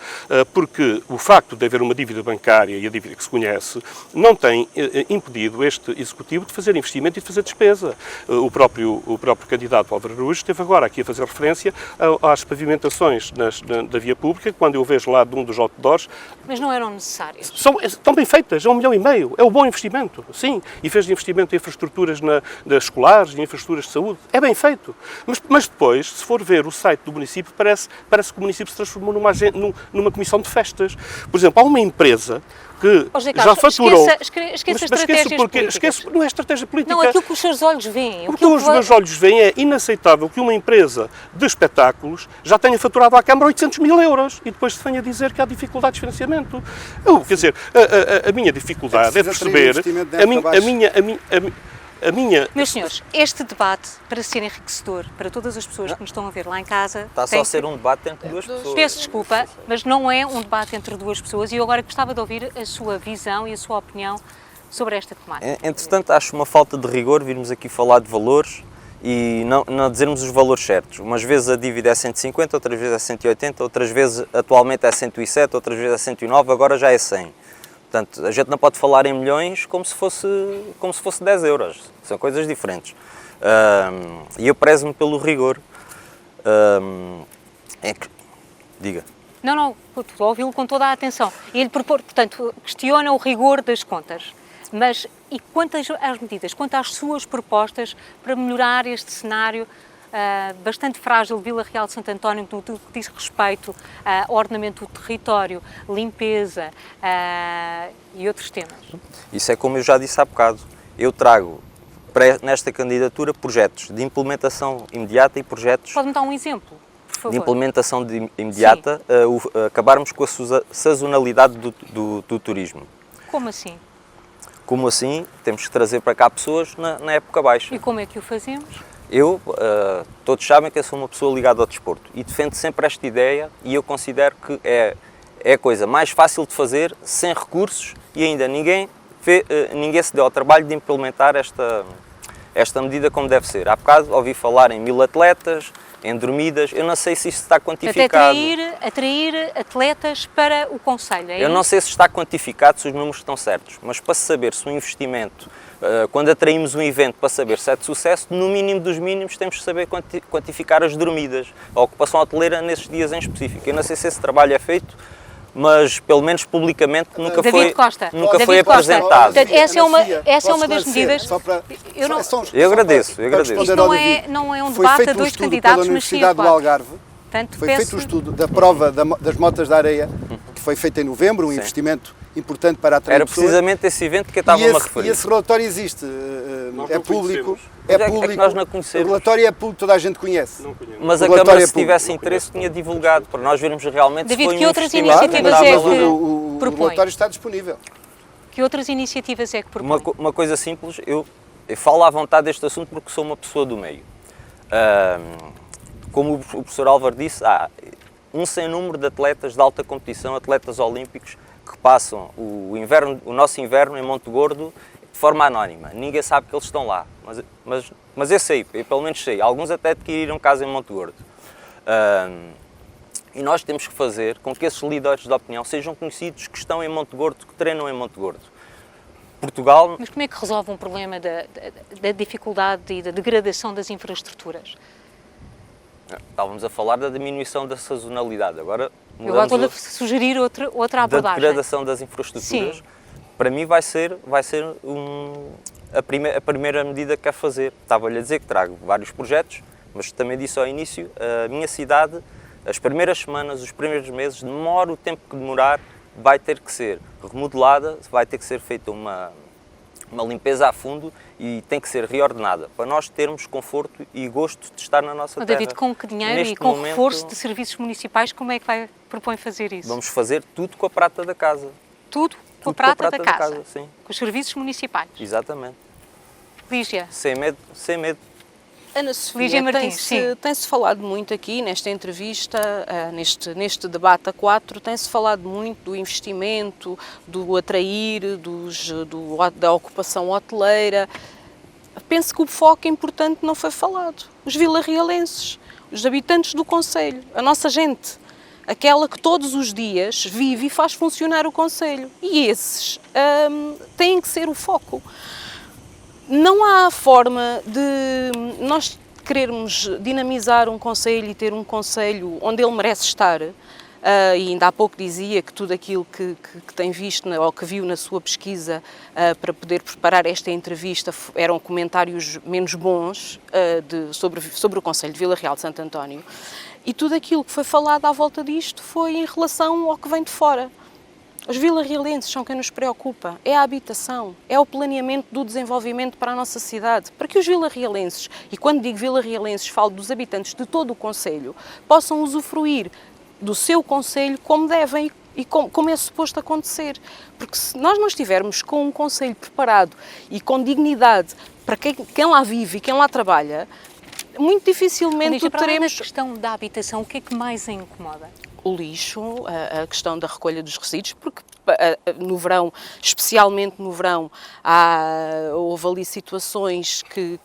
porque o facto de haver uma dívida bancária e a dívida que se conhece não tem impedido este Executivo de fazer investimento e de fazer despesa. O próprio candidato Álvaro Araújo esteve agora aqui a fazer referência às pavimentações da via pública, quando eu vejo lá de um dos outdoors. Mas não eram necessárias. Estão bem feitas, é 1,5 milhão, é um bom investimento, sim. E fez investimento em infraestruturas das escolares, em infraestruturas de saúde, é bem feito. Mas depois, se for ver o site do município, parece que o município se transformou numa comissão de festas. Por exemplo, há uma empresa que já faturou... Esqueça estratégias políticas. Não é estratégia política. Não, aquilo que os seus olhos veem. Porque os meus olhos veem é inaceitável que uma empresa de espetáculos já tenha faturado à Câmara 800 mil euros e depois se venha dizer que há dificuldade de financiamento. Quer dizer, a minha dificuldade é perceber... Meus senhores, este debate, para ser enriquecedor para todas as pessoas que nos estão a ver lá em casa... Está só a ser um debate entre duas pessoas. Peço desculpa, mas não é um debate entre duas pessoas e eu agora gostava de ouvir a sua visão e a sua opinião sobre esta temática. Entretanto, acho uma falta de rigor virmos aqui falar de valores e não dizermos os valores certos. Umas vezes a dívida é 150, outras vezes é 180, outras vezes atualmente é 107, outras vezes é 109, agora já é 100. Portanto, a gente não pode falar em milhões como se fosse 10 euros. São coisas diferentes. E eu prezo-me pelo rigor. Diga. Não, estou a ouvi-lo com toda a atenção. E ele, portanto, questiona o rigor das contas. Mas, e quanto às medidas, quanto às suas propostas para melhorar este cenário bastante frágil de Vila Real de Santo António, no que diz respeito ao ordenamento do território, limpeza e outros temas? Isso é como eu já disse há bocado. Eu trago nesta candidatura projetos de implementação imediata e projetos... Pode-me dar um exemplo, por favor? De implementação imediata, acabarmos com a sazonalidade do turismo. Como assim? Como assim? Temos que trazer para cá pessoas na época baixa. E como é que o fazemos? Todos sabem que eu sou uma pessoa ligada ao desporto e defendo sempre esta ideia e eu considero que é a coisa mais fácil de fazer, sem recursos e ainda ninguém se deu ao trabalho de implementar esta medida como deve ser. Há bocado ouvi falar em 1000 atletas, em dormidas, eu não sei se isto está quantificado. Atrair atletas para o Conselho, é Eu não sei se está quantificado, se os números estão certos, mas para saber se um investimento, quando atraímos um evento para saber se é de sucesso, no mínimo dos mínimos temos que saber quantificar as dormidas, a ocupação hoteleira nesses dias em específico. Eu não sei se esse trabalho é feito mas pelo menos publicamente nunca David Costa. nunca David foi Costa. apresentado. Portanto, essa é uma das Posso medidas. esclarecer? Só para- Eu não- só- Eu agradeço, para eu agradeço. responder Isto ao não David. não é um Foi debate feito a dois estudo candidatos, pela mas sim a Universidade do quatro. Algarve. Portanto, Foi peço- feito um estudo da prova das motas da areia, que foi feito em novembro, um Sim. investimento importante para atrair Era pessoas. precisamente esse evento que eu E estava-me a esse, referir. e esse relatório existe, Nós é não público, conhecemos. Mas é que público. nós não conhecemos. O relatório é público, toda a gente conhece. Não conheço. Mas O a relatório Câmara, é se tivesse público. interesse, tinha divulgado, para nós vermos realmente David, se foi que um outras investimento iniciativas Claro, é mas que o propõe? relatório está disponível. Que outras iniciativas é que propõe? Uma coisa simples, eu falo à vontade deste assunto porque sou uma pessoa do meio. Como o professor Álvaro disse, há um sem número de atletas de alta competição, atletas olímpicos, que passam o nosso inverno em Monte Gordo de forma anónima. Ninguém sabe que eles estão lá, mas eu sei, eu pelo menos sei. Alguns até adquiriram casa em Monte Gordo. E nós temos que fazer com que esses líderes de opinião sejam conhecidos, que estão em Monte Gordo, que treinam em Monte Gordo. Portugal... Mas como é que resolve um problema da dificuldade e da degradação das infraestruturas? Estávamos a falar da diminuição da sazonalidade. Agora Eu agora mudamos vou sugerir outra da abordagem. degradação das infraestruturas. Sim. Para mim vai ser a primeira medida que quero fazer. Estava-lhe a dizer que trago vários projetos, mas também disse ao início, a minha cidade, as primeiras semanas, os primeiros meses, demora o tempo que demorar, vai ter que ser remodelada, vai ter que ser feita uma limpeza a fundo e tem que ser reordenada, para nós termos conforto e gosto de estar na nossa terra. David, com que dinheiro Neste e com momento, reforço de serviços municipais, como é que propõe fazer isso? Vamos fazer tudo com a prata da casa. Tudo com a Tudo prata da casa, sim. com os serviços municipais. Exatamente. Lígia, Sem medo, sem medo. Ana Lígia Sofia, Martins, sim. tem-se falado muito aqui nesta entrevista, neste debate a quatro, tem-se falado muito do investimento, do atrair, da ocupação hoteleira. Penso que o foco importante não foi falado. Os vilarrealenses, os habitantes do concelho, a nossa gente, aquela que todos os dias vive e faz funcionar o concelho. E esses têm que ser o foco. Não há forma de nós querermos dinamizar um concelho e ter um concelho onde ele merece estar. E ainda há pouco dizia que tudo aquilo que tem visto ou que viu na sua pesquisa para poder preparar esta entrevista eram comentários menos bons sobre o concelho de Vila Real de Santo António. E tudo aquilo que foi falado à volta disto foi em relação ao que vem de fora. Os vilarrealenses são quem nos preocupa, é a habitação, é o planeamento do desenvolvimento para a nossa cidade, para que os vilarrealenses, e quando digo vilarrealenses falo dos habitantes de todo o concelho, possam usufruir do seu concelho como devem e como é suposto acontecer. Porque se nós não estivermos com um concelho preparado e com dignidade para quem lá vive e quem lá trabalha, muito dificilmente Lígia, para além da teremos... questão da habitação, o que é que mais a incomoda? O lixo, a questão da recolha dos resíduos, porque no verão, especialmente no verão, houve ali situações que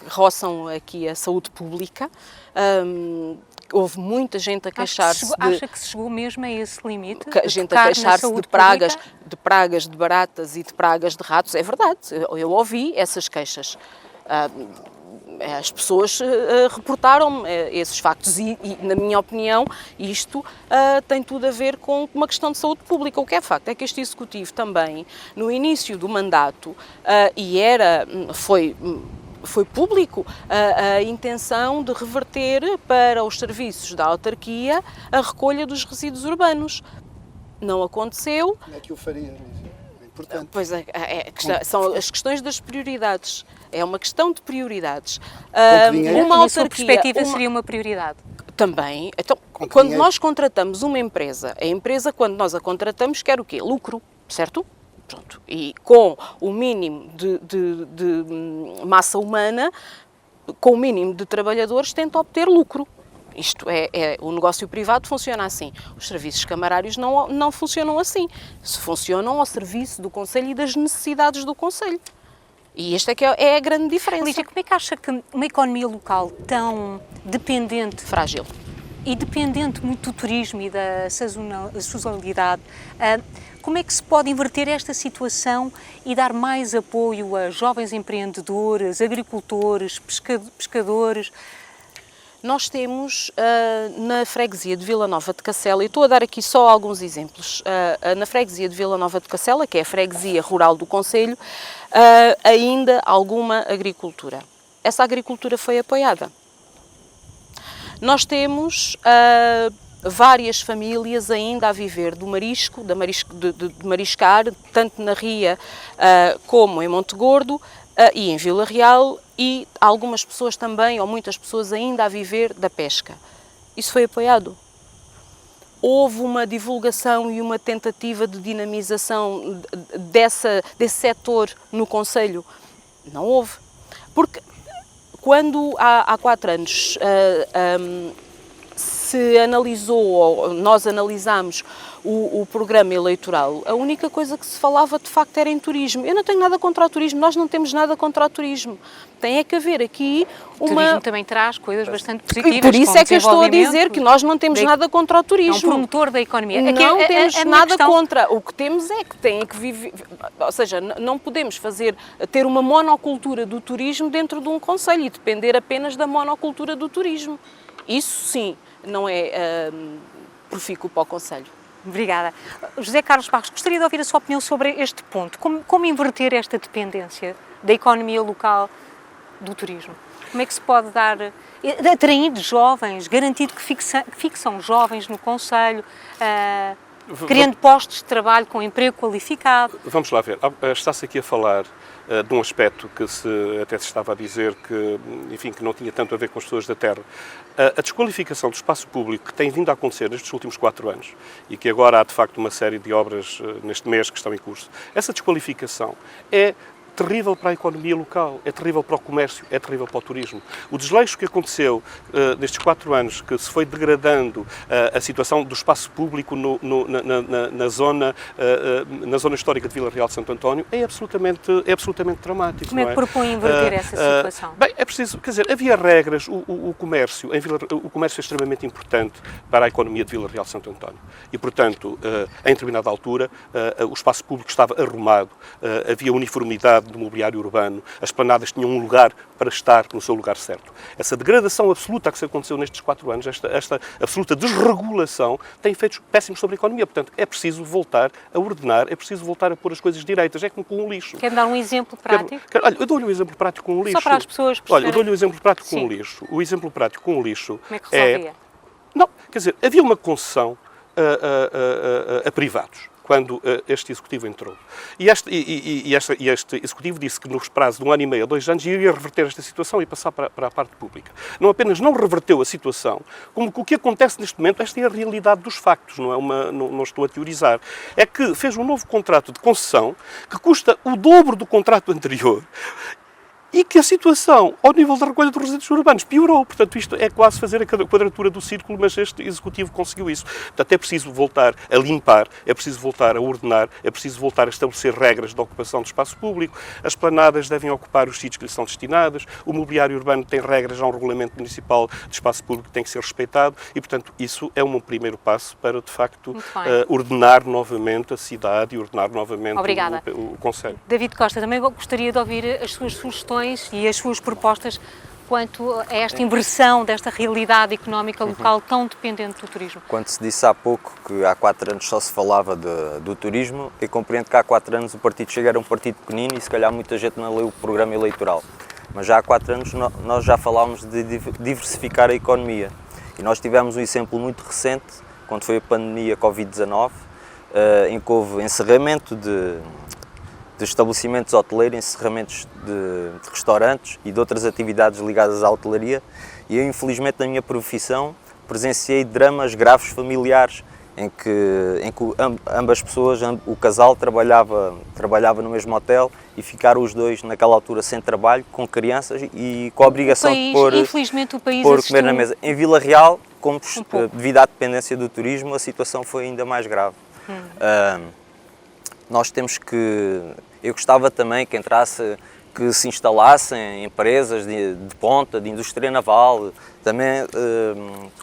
roçam aqui a saúde pública. Houve muita gente a queixar-se Acha que se chegou mesmo a esse limite? gente a queixar-se de pragas de baratas e de pragas de ratos. É verdade, eu ouvi essas queixas. As pessoas reportaram esses factos e, na minha opinião, isto tem tudo a ver com uma questão de saúde pública. O que é facto é que este Executivo também, no início do mandato, foi público a intenção de reverter para os serviços da autarquia a recolha dos resíduos urbanos. Não aconteceu. Como é que o faria, Lígia? É importante. Pois são as questões das prioridades. É uma questão de prioridades. dinheiro? Na sua perspectiva, seria uma prioridade? Também. Então, Com que quando dinheiro? nós contratamos uma empresa, a empresa, quando nós a contratamos, quer o quê? Lucro, certo? Pronto. E com o mínimo de massa humana, com o mínimo de trabalhadores, tenta obter lucro. Isto o negócio privado funciona assim. Os serviços camarários não funcionam assim. Se funcionam ao serviço do concelho e das necessidades do concelho. E esta é a grande diferença. Lígia, como é que acha que uma economia local tão dependente, Frágil. e dependente muito do turismo e da sazonalidade, como é que se pode inverter esta situação e dar mais apoio a jovens empreendedores, agricultores, pescadores? Nós temos na freguesia de Vila Nova de Cacela, e estou a dar aqui só alguns exemplos, na freguesia de Vila Nova de Cacela, que é a freguesia rural do concelho, ainda alguma agricultura. Essa agricultura foi apoiada. Nós temos várias famílias ainda a viver do marisco, de mariscar, tanto na Ria como em Monte Gordo e em Vila Real, e algumas pessoas também, ou muitas pessoas ainda a viver da pesca. Isso foi apoiado. Houve uma divulgação e uma tentativa de dinamização desse setor no concelho? Não houve. Porque quando há 4 anos se analisou, ou nós analisámos o programa eleitoral, a única coisa que se falava de facto era em turismo. Eu não tenho nada contra o turismo, nós não temos nada contra o turismo. Tem é que haver aqui uma... O turismo também traz coisas bastante positivas. E por isso é que eu estou a dizer que nós não temos nada contra o turismo. É um promotor da economia. Não temos nada contra. O que temos é que tem que viver... Ou seja, não podemos ter uma monocultura do turismo dentro de um concelho e depender apenas da monocultura do turismo. Isso sim não é profícuo para o concelho. Obrigada. José Carlos Barros, gostaria de ouvir a sua opinião sobre este ponto. Como inverter esta dependência da economia local do turismo? Como é que se pode atrair jovens, garantir que fixam jovens no concelho, criando postos de trabalho com emprego qualificado? Vamos lá ver. Está-se aqui a falar de um aspecto que até se estava a dizer que, enfim, que não tinha tanto a ver com as pessoas da terra. A desqualificação do espaço público que tem vindo a acontecer nestes últimos 4 anos e que agora há, de facto, uma série de obras neste mês que estão em curso, essa desqualificação é terrível para a economia local, é terrível para o comércio, é terrível para o turismo. O desleixo que aconteceu nestes 4 anos, que se foi degradando a situação do espaço público na zona histórica de Vila Real de Santo António, é absolutamente dramático. Como é que propõe inverter essa situação? Bem, é preciso, quer dizer, havia regras, o comércio é extremamente importante para a economia de Vila Real de Santo António e, portanto, em determinada altura, o espaço público estava arrumado, havia uniformidade do mobiliário urbano, as planadas tinham um lugar para estar no seu lugar certo. Essa degradação absoluta que se aconteceu nestes 4 anos, esta absoluta desregulação, tem efeitos péssimos sobre a economia. Portanto, é preciso voltar a ordenar, é preciso voltar a pôr as coisas direitas. É como com o lixo. Quer dar um exemplo prático? Olha, eu dou-lhe um exemplo prático com o lixo. Só para as pessoas perceberem. Olha, eu dou-lhe um exemplo prático com o lixo. O exemplo prático com o lixo Como é que resolvia? Não, quer dizer, havia uma concessão a privados quando este Executivo entrou. E este Executivo disse que nos prazos de 1 ano e meio a 2 anos iria reverter esta situação e passar para a parte pública. Não apenas não reverteu a situação, como que o que acontece neste momento, esta é a realidade dos factos, não estou a teorizar, é que fez um novo contrato de concessão que custa o dobro do contrato anterior, e que a situação, ao nível da recolha de resíduos urbanos, piorou. Portanto, isto é quase fazer a quadratura do círculo, mas este Executivo conseguiu isso. Portanto, é preciso voltar a limpar, é preciso voltar a ordenar, é preciso voltar a estabelecer regras de ocupação do espaço público, as planadas devem ocupar os sítios que lhes são destinados, o mobiliário urbano tem regras, há um regulamento municipal de espaço público que tem que ser respeitado e, portanto, isso é um primeiro passo para, de facto, ordenar novamente a cidade e ordenar novamente o concelho. David Costa, também gostaria de ouvir as suas sugestões e as suas propostas quanto a esta inversão desta realidade económica local tão dependente do turismo. Quando se disse há pouco que há 4 anos só se falava do turismo, eu compreendo que há 4 anos o Partido Chega era um partido pequenino e se calhar muita gente não leu o programa eleitoral. Mas já há 4 anos nós já falámos de diversificar a economia. E nós tivemos um exemplo muito recente, quando foi a pandemia Covid-19, em que houve encerramento de estabelecimentos hoteleiros, encerramentos de restaurantes e de outras atividades ligadas à hotelaria. E eu, infelizmente, na minha profissão, presenciei dramas graves familiares em que ambas pessoas, o casal trabalhava no mesmo hotel e ficaram os dois naquela altura sem trabalho, com crianças e com a obrigação de pôr comer na mesa. Em Vila Real, devido à dependência do turismo, a situação foi ainda mais grave. Nós temos que... Eu gostava também que se instalassem empresas de ponta, de indústria naval. Também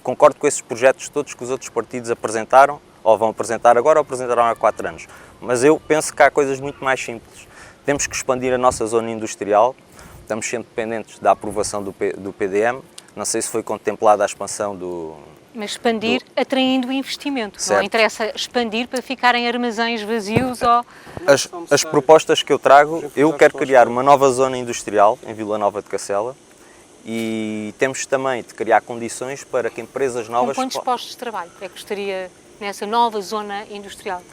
concordo com esses projetos todos que os outros partidos apresentaram, ou vão apresentar agora, ou apresentaram há 4 anos. Mas eu penso que há coisas muito mais simples. Temos que expandir a nossa zona industrial, estamos sempre dependentes da aprovação do PDM, Não sei se foi contemplada a expansão do... Mas expandir atraindo investimento. Certo. Não interessa expandir para ficarem armazéns vazios ou... As propostas que eu trago, eu quero criar uma nova zona industrial em Vila Nova de Cacela e temos também de criar condições para que empresas novas... Com quantos postos de trabalho é que gostaria nessa nova zona industrial?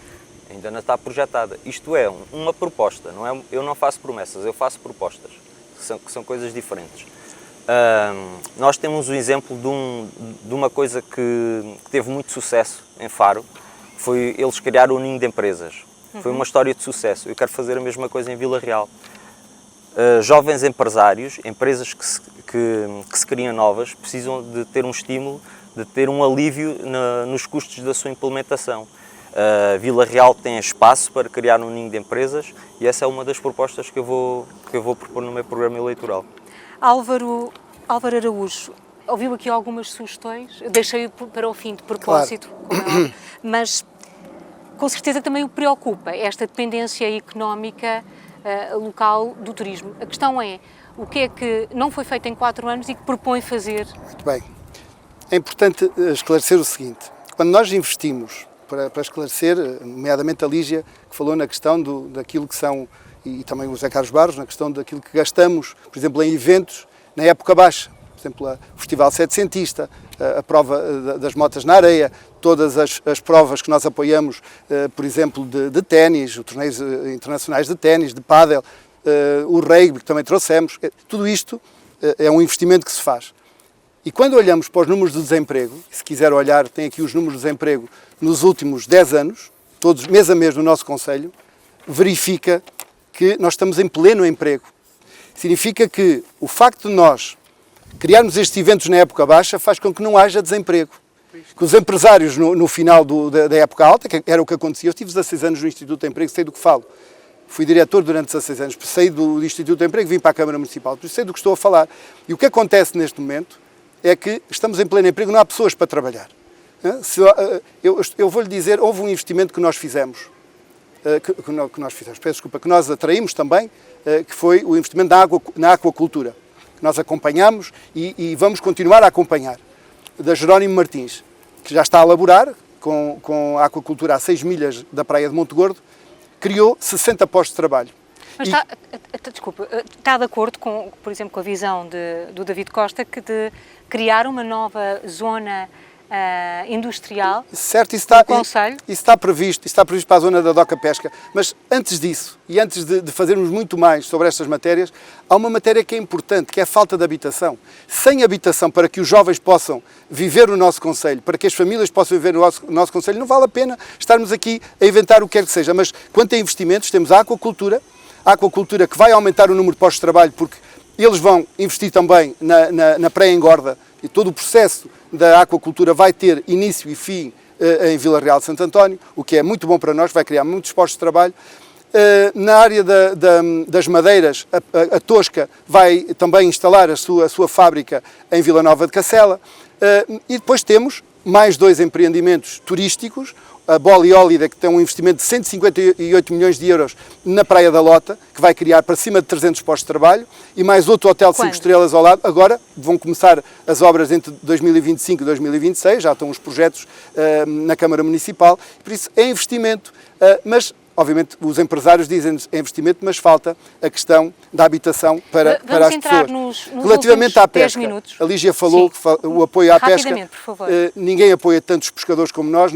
Ainda não está projetada. Isto é uma proposta, não é? Eu não faço promessas, eu faço propostas, que são coisas diferentes. Nós temos um exemplo de uma coisa que teve muito sucesso em Faro, foi eles criaram o Ninho de Empresas. Foi uma história de sucesso. Eu quero fazer a mesma coisa em Vila Real. Jovens empresários, empresas que se criam novas, precisam de ter um estímulo, de ter um alívio nos custos da sua implementação. Vila Real tem espaço para criar um Ninho de Empresas e essa é uma das propostas que eu vou propor no meu programa eleitoral. Álvaro Araújo, ouviu aqui algumas sugestões, deixei para o fim de propósito, claro. Mas com certeza também o preocupa esta dependência económica local do turismo. A questão é, o que é que não foi feito em 4 anos e que propõe fazer? Muito bem. É importante esclarecer o seguinte, quando nós investimos, para esclarecer, nomeadamente a Lígia, que falou na questão daquilo que são, e também o José Carlos Barros, na questão daquilo que gastamos, por exemplo, em eventos, na época baixa, por exemplo, o Festival Setecentista, a prova das motas na areia, todas as provas que nós apoiamos, por exemplo, de ténis, os torneios internacionais de ténis, de pádel, o rugby que também trouxemos, tudo isto é um investimento que se faz. E quando olhamos para os números do desemprego, se quiser olhar, tem aqui os números do desemprego nos últimos 10 anos, todos mês a mês no nosso Conselho, verifica que nós estamos em pleno emprego. Significa que o facto de nós criarmos estes eventos na época baixa faz com que não haja desemprego. Que os empresários, no final da época alta, que era o que acontecia, eu estive 16 anos no Instituto de Emprego, sei do que falo. Fui diretor durante 16 anos, saí do Instituto de Emprego, vim para a Câmara Municipal, por isso sei do que estou a falar. E o que acontece neste momento é que estamos em pleno emprego, não há pessoas para trabalhar. Eu vou-lhe dizer, houve um investimento que nós fizemos, que nós atraímos também, que foi o investimento na aquacultura. Nós acompanhamos e vamos continuar a acompanhar, da Jerónimo Martins, que já está a elaborar, com a aquacultura a 6 milhas da praia de Monte Gordo, criou 60 postos de trabalho. Mas está de acordo, por exemplo, com a visão do David Costa, de criar uma nova zona industrial certo, isso no Conselho? Isso está previsto para a zona da Doca Pesca, mas antes disso, e antes de fazermos muito mais sobre estas matérias, há uma matéria que é importante, que é a falta de habitação. Sem habitação, para que os jovens possam viver no nosso Conselho, para que as famílias possam viver no nosso Conselho, não vale a pena estarmos aqui a inventar o que quer que seja, mas quanto a investimentos, temos a aquacultura que vai aumentar o número de postos de trabalho, porque eles vão investir também na pré-engorda, e todo o processo da aquacultura vai ter início e fim em Vila Real de Santo António, o que é muito bom para nós, vai criar muitos postos de trabalho. Na área das madeiras, a Tosca vai também instalar a sua fábrica em Vila Nova de Cacela. E depois temos mais 2 empreendimentos turísticos, a Bola e Ólida, que tem um investimento de 158 milhões de euros na Praia da Lota, que vai criar para cima de 300 postos de trabalho, e mais outro hotel de 5 estrelas ao lado. Agora vão começar as obras entre 2025 e 2026, já estão os projetos na Câmara Municipal, por isso é investimento, mas obviamente os empresários dizem-nos é investimento, mas falta a questão da habitação para as pessoas. Relativamente à pesca, a Lígia falou que o apoio à pesca, por favor. Ninguém apoia tanto os pescadores como nós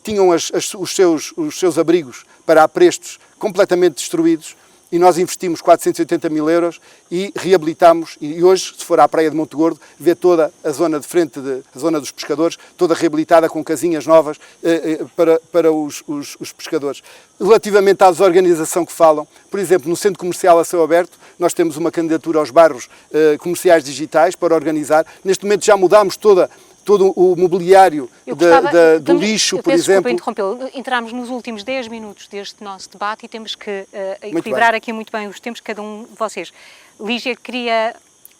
tinham os seus abrigos para aprestos completamente destruídos, e nós investimos 480 mil euros e reabilitámos, e hoje, se for à praia de Monte Gordo, vê toda a zona de frente, a zona dos pescadores, toda reabilitada com casinhas novas para os pescadores. Relativamente à desorganização que falam, por exemplo, no Centro Comercial a céu aberto, nós temos uma candidatura aos bairros comerciais digitais para organizar. Neste momento já mudámos todo o mobiliário do lixo, por exemplo. Desculpa interrompê-lo. Entramos nos últimos 10 minutos deste nosso debate e temos que equilibrar aqui muito bem os tempos de cada um de vocês. Lígia queria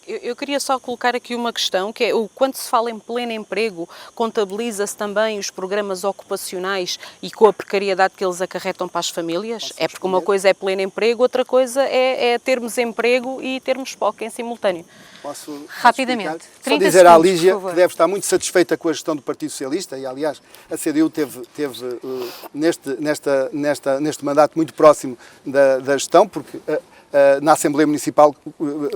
Eu queria só colocar aqui uma questão, que é quando se fala em pleno emprego, contabiliza-se também os programas ocupacionais e com a precariedade que eles acarretam para as famílias? É porque uma coisa é pleno emprego, outra coisa é termos emprego e termos POC em simultâneo. Posso Rapidamente, explicar? 30 Só dizer à segundos, Lígia por favor. que deve estar muito satisfeita com a gestão do Partido Socialista e, aliás, a CDU teve neste mandato muito próximo da gestão, porque na Assembleia Municipal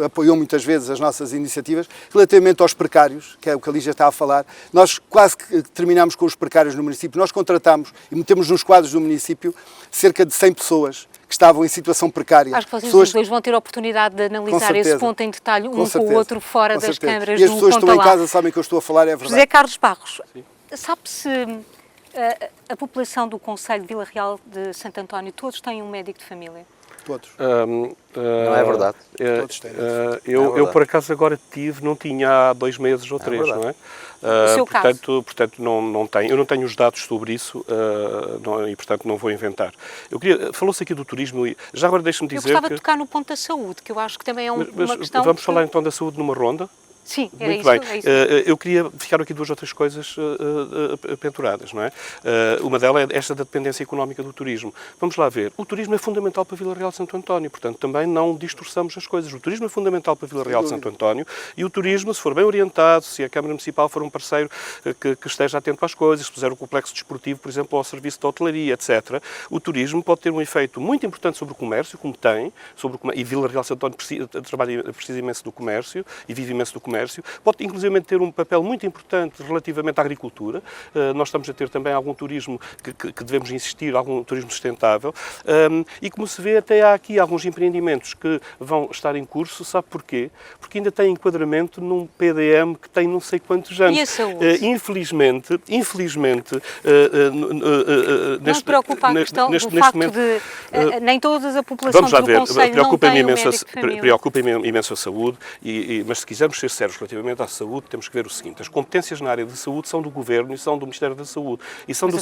apoiou muitas vezes as nossas iniciativas. Relativamente aos precários, que é o que a Lígia está a falar, nós quase que terminamos com os precários no município. Nós contratamos e metemos nos quadros do município cerca de 100 pessoas que estavam em situação precária. Acho que vocês os dois vão ter a oportunidade de analisar esse ponto em detalhe, um com o outro, fora das câmaras do Conta Lá. E as pessoas que estão em casa sabem que eu estou a falar, é verdade. José Carlos Barros, sabe-se a população do concelho de Vila Real de Santo António, todos têm um médico de família? Todos. Não é verdade. Todos têm. Eu por acaso agora não tinha há 2 meses ou 3, não é? O seu portanto não tenho. Eu não tenho os dados sobre isso e, portanto, não vou inventar. Falou-se aqui do turismo e já agora deixe-me dizer Eu gostava de tocar no ponto da saúde, que eu acho que também é uma questão... Vamos falar então da saúde numa ronda? Sim, era Muito isso. bem. É isso. Eu queria ficar aqui 2 ou 3 coisas penduradas, não é? Uma delas é esta da dependência económica do turismo. Vamos lá ver. O turismo é fundamental para Vila Real de Santo António, portanto, também não distorçamos as coisas. O turismo é fundamental para Vila Real de Santo António e o turismo, se for bem orientado, se a Câmara Municipal for um parceiro que esteja atento às coisas, se puser o complexo desportivo, por exemplo, ao serviço da hotelaria, etc., o turismo pode ter um efeito muito importante sobre o comércio, como tem, e Vila Real de Santo António precisa imenso do comércio e vive imenso do comércio. Pode, inclusive, ter um papel muito importante relativamente à agricultura. Nós estamos a ter também algum turismo que devemos insistir, algum turismo sustentável. E como se vê, até há aqui alguns empreendimentos que vão estar em curso. Sabe porquê? Porque ainda tem enquadramento num PDM que tem não sei quantos anos. E a saúde? Infelizmente... Não se preocupa a questão do facto de nem toda a população do concelho não tem um médico de família. Preocupa-me imenso a saúde, mas se quisermos ser sérios relativamente à saúde, temos que ver o seguinte: as competências na área de saúde são do Governo e são do Ministério da Saúde e são do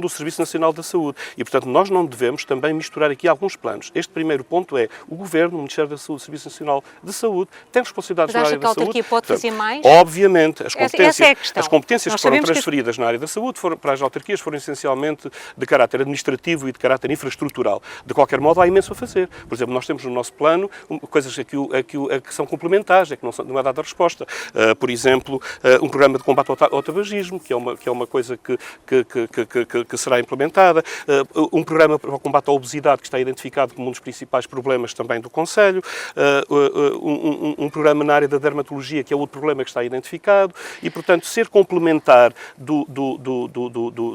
Serviço Nacional da Saúde. E, portanto, nós não devemos também misturar aqui alguns planos. Este primeiro ponto é o Governo, o Ministério da Saúde, o Serviço Nacional de Saúde, tem responsabilidades na área da saúde. Mas acha que a autarquia pode fazer mais? Obviamente, Essa é a questão. As competências que foram transferidas na área da saúde para as autarquias foram essencialmente de caráter administrativo e de caráter infraestrutural. De qualquer modo, há imenso a fazer. Por exemplo, nós temos no nosso plano coisas que são complementares, é que não é dada a resposta. Por exemplo, um programa de combate ao tabagismo, que é uma coisa que será implementada. Um programa para o combate à obesidade, que está identificado como um dos principais problemas também do Concelho. Um programa na área da dermatologia, que é outro problema que está identificado. E, portanto, ser complementar do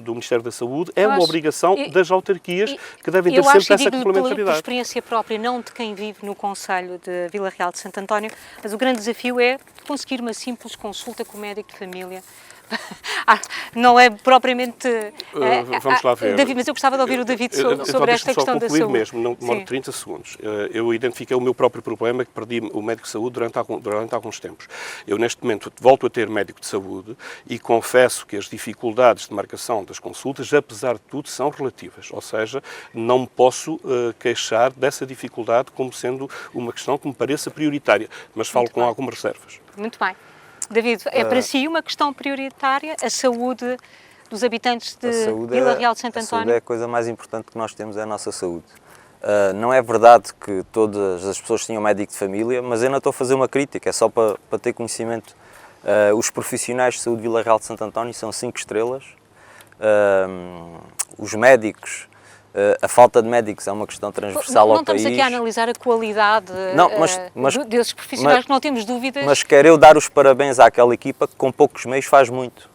Ministério da Saúde é uma obrigação das autarquias que devem ter sempre essa complementaridade. Por experiência própria, não de quem vive no Concelho de Vila Real de Santo António, mas o grande desafio é conseguir uma simples consulta com o médico de família. Não é propriamente... Vamos lá ver. David, mas eu gostava de ouvir o David sobre esta questão da saúde. Mesmo, não demoro 30 segundos. Eu identifiquei o meu próprio problema, que perdi o médico de saúde durante alguns tempos. Eu, neste momento, volto a ter médico de saúde e confesso que as dificuldades de marcação das consultas, apesar de tudo, são relativas. Ou seja, não me posso queixar dessa dificuldade como sendo uma questão que me pareça prioritária, mas falo com algumas reservas. Muito bem. David, é para si uma questão prioritária a saúde dos habitantes de Vila Real de Santo António? A saúde é a coisa mais importante que nós temos, é a nossa saúde. Não é verdade que todas as pessoas tenham médico de família, mas eu não estou a fazer uma crítica, é só para ter conhecimento. Os profissionais de saúde de Vila Real de Santo António são 5 estrelas. Os médicos... A falta de médicos é uma questão transversal ao país. Não estamos aqui a analisar a qualidade desses profissionais, que não temos dúvidas. Mas quero eu dar os parabéns àquela equipa que com poucos meios faz muito.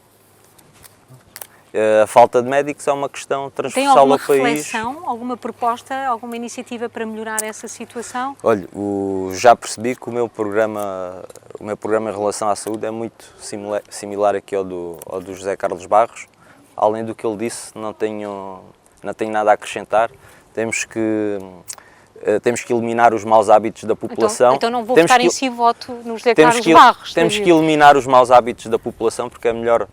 A falta de médicos é uma questão transversal ao país. Tem alguma reflexão, alguma proposta, alguma iniciativa para melhorar essa situação? Olha, já percebi que o meu programa em relação à saúde é muito similar aqui ao do José Carlos Barros. Além do que ele disse, não tenho nada a acrescentar. Temos que eliminar os maus hábitos da população. Então não vou votar em si, voto no José Carlos Barros. Temos que eliminar os maus hábitos da população, porque é melhor,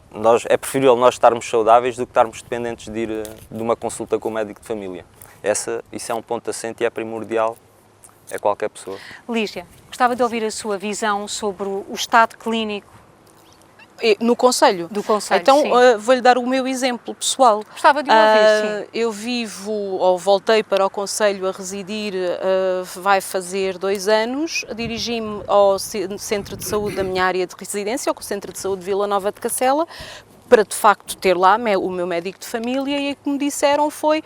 é preferível nós estarmos saudáveis do que estarmos dependentes de uma consulta com o médico de família. Isso é um ponto assente e é primordial é qualquer pessoa. Lígia, gostava de ouvir a sua visão sobre o estado clínico No Conselho? do Conselho. Então, sim. vou-lhe dar o meu exemplo pessoal. Gostava de o ouvir, sim. Eu vivo, ou voltei para o Conselho a residir, vai fazer 2 anos. Dirigi-me ao centro de saúde da minha área de residência, ao Centro de Saúde de Vila Nova de Cacela, para de facto ter lá o meu médico de família, e o que me disseram foi: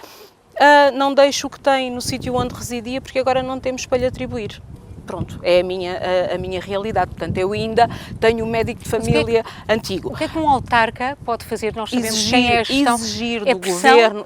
não deixe o que tem no sítio onde residia, porque agora não temos para lhe atribuir. Pronto, é a minha realidade. Portanto, eu ainda tenho um médico de família antigo. O que é que um autarca pode fazer? Nós sabemos quem é a gestão.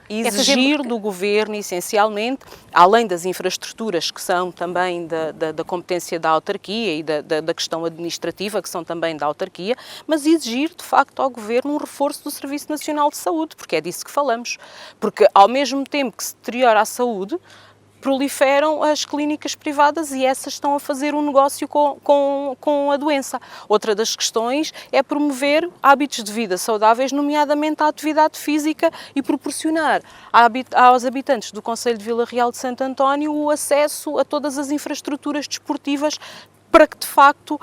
Exigir do governo, essencialmente, além das infraestruturas que são também da competência da autarquia e da questão administrativa, que são também da autarquia, mas exigir, de facto, ao governo um reforço do Serviço Nacional de Saúde, porque é disso que falamos. Porque, ao mesmo tempo que se deteriora a saúde, proliferam as clínicas privadas e essas estão a fazer um negócio com a doença. Outra das questões é promover hábitos de vida saudáveis, nomeadamente a atividade física, e proporcionar aos habitantes do Concelho de Vila Real de Santo António o acesso a todas as infraestruturas desportivas para que, de facto,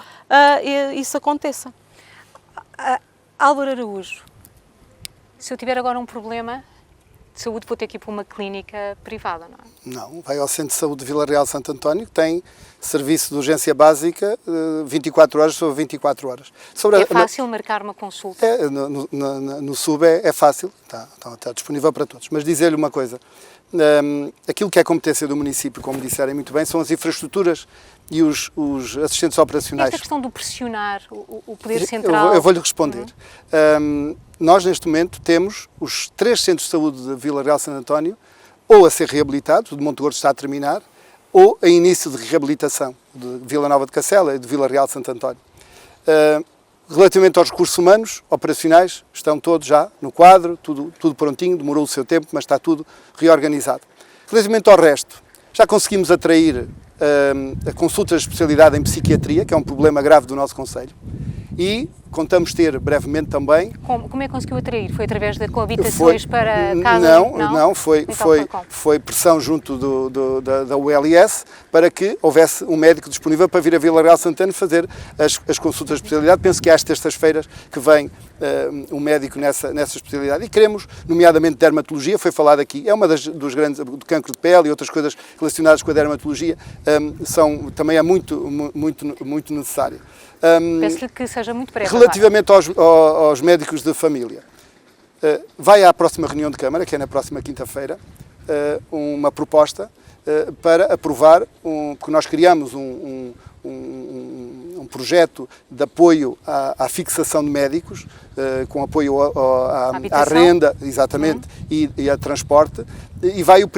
isso aconteça. Álvaro Araújo, se eu tiver agora um problema de saúde, vou ter que ir para uma clínica privada, não é? Não, vai ao Centro de Saúde de Vila Real de Santo António, que tem serviço de urgência básica 24 horas sobre 24 horas. É fácil marcar uma consulta? No SUB é fácil, está disponível para todos. Mas dizer-lhe uma coisa, aquilo que é competência do município, como disserem muito bem, são as infraestruturas e os assistentes operacionais. Esta questão do pressionar o poder central... Eu vou-lhe responder. Nós, neste momento, temos os 3 centros de saúde de Vila Real de Santo António ou a ser reabilitados, o de Monte Gordo está a terminar, ou em início de reabilitação, de Vila Nova de Cacela e de Vila Real de Santo António. Relativamente aos recursos humanos, operacionais, estão todos já no quadro, tudo prontinho, demorou o seu tempo, mas está tudo reorganizado. Relativamente ao resto, já conseguimos atrair a consulta de especialidade em psiquiatria, que é um problema grave do nosso concelho, e contamos ter brevemente também... Como é que conseguiu atrair? Foi através de coabitações para casas? Não, foi pressão junto da ULS para que houvesse um médico disponível para vir a Vila Real de Santo António fazer as consultas de especialidade. Penso que às terças-feiras que vem um médico nessa especialidade. E queremos, nomeadamente dermatologia, foi falado aqui, é uma dos grandes, do cancro de pele e outras coisas relacionadas com a dermatologia, também é muito necessário. Peço-lhe que seja muito breve. Relativamente aos médicos de família, vai à próxima reunião de Câmara, que é na próxima quinta-feira, uma proposta para aprovar, porque nós criamos um projeto de apoio à fixação de médicos, com apoio à renda, exatamente, e a transporte, e vai a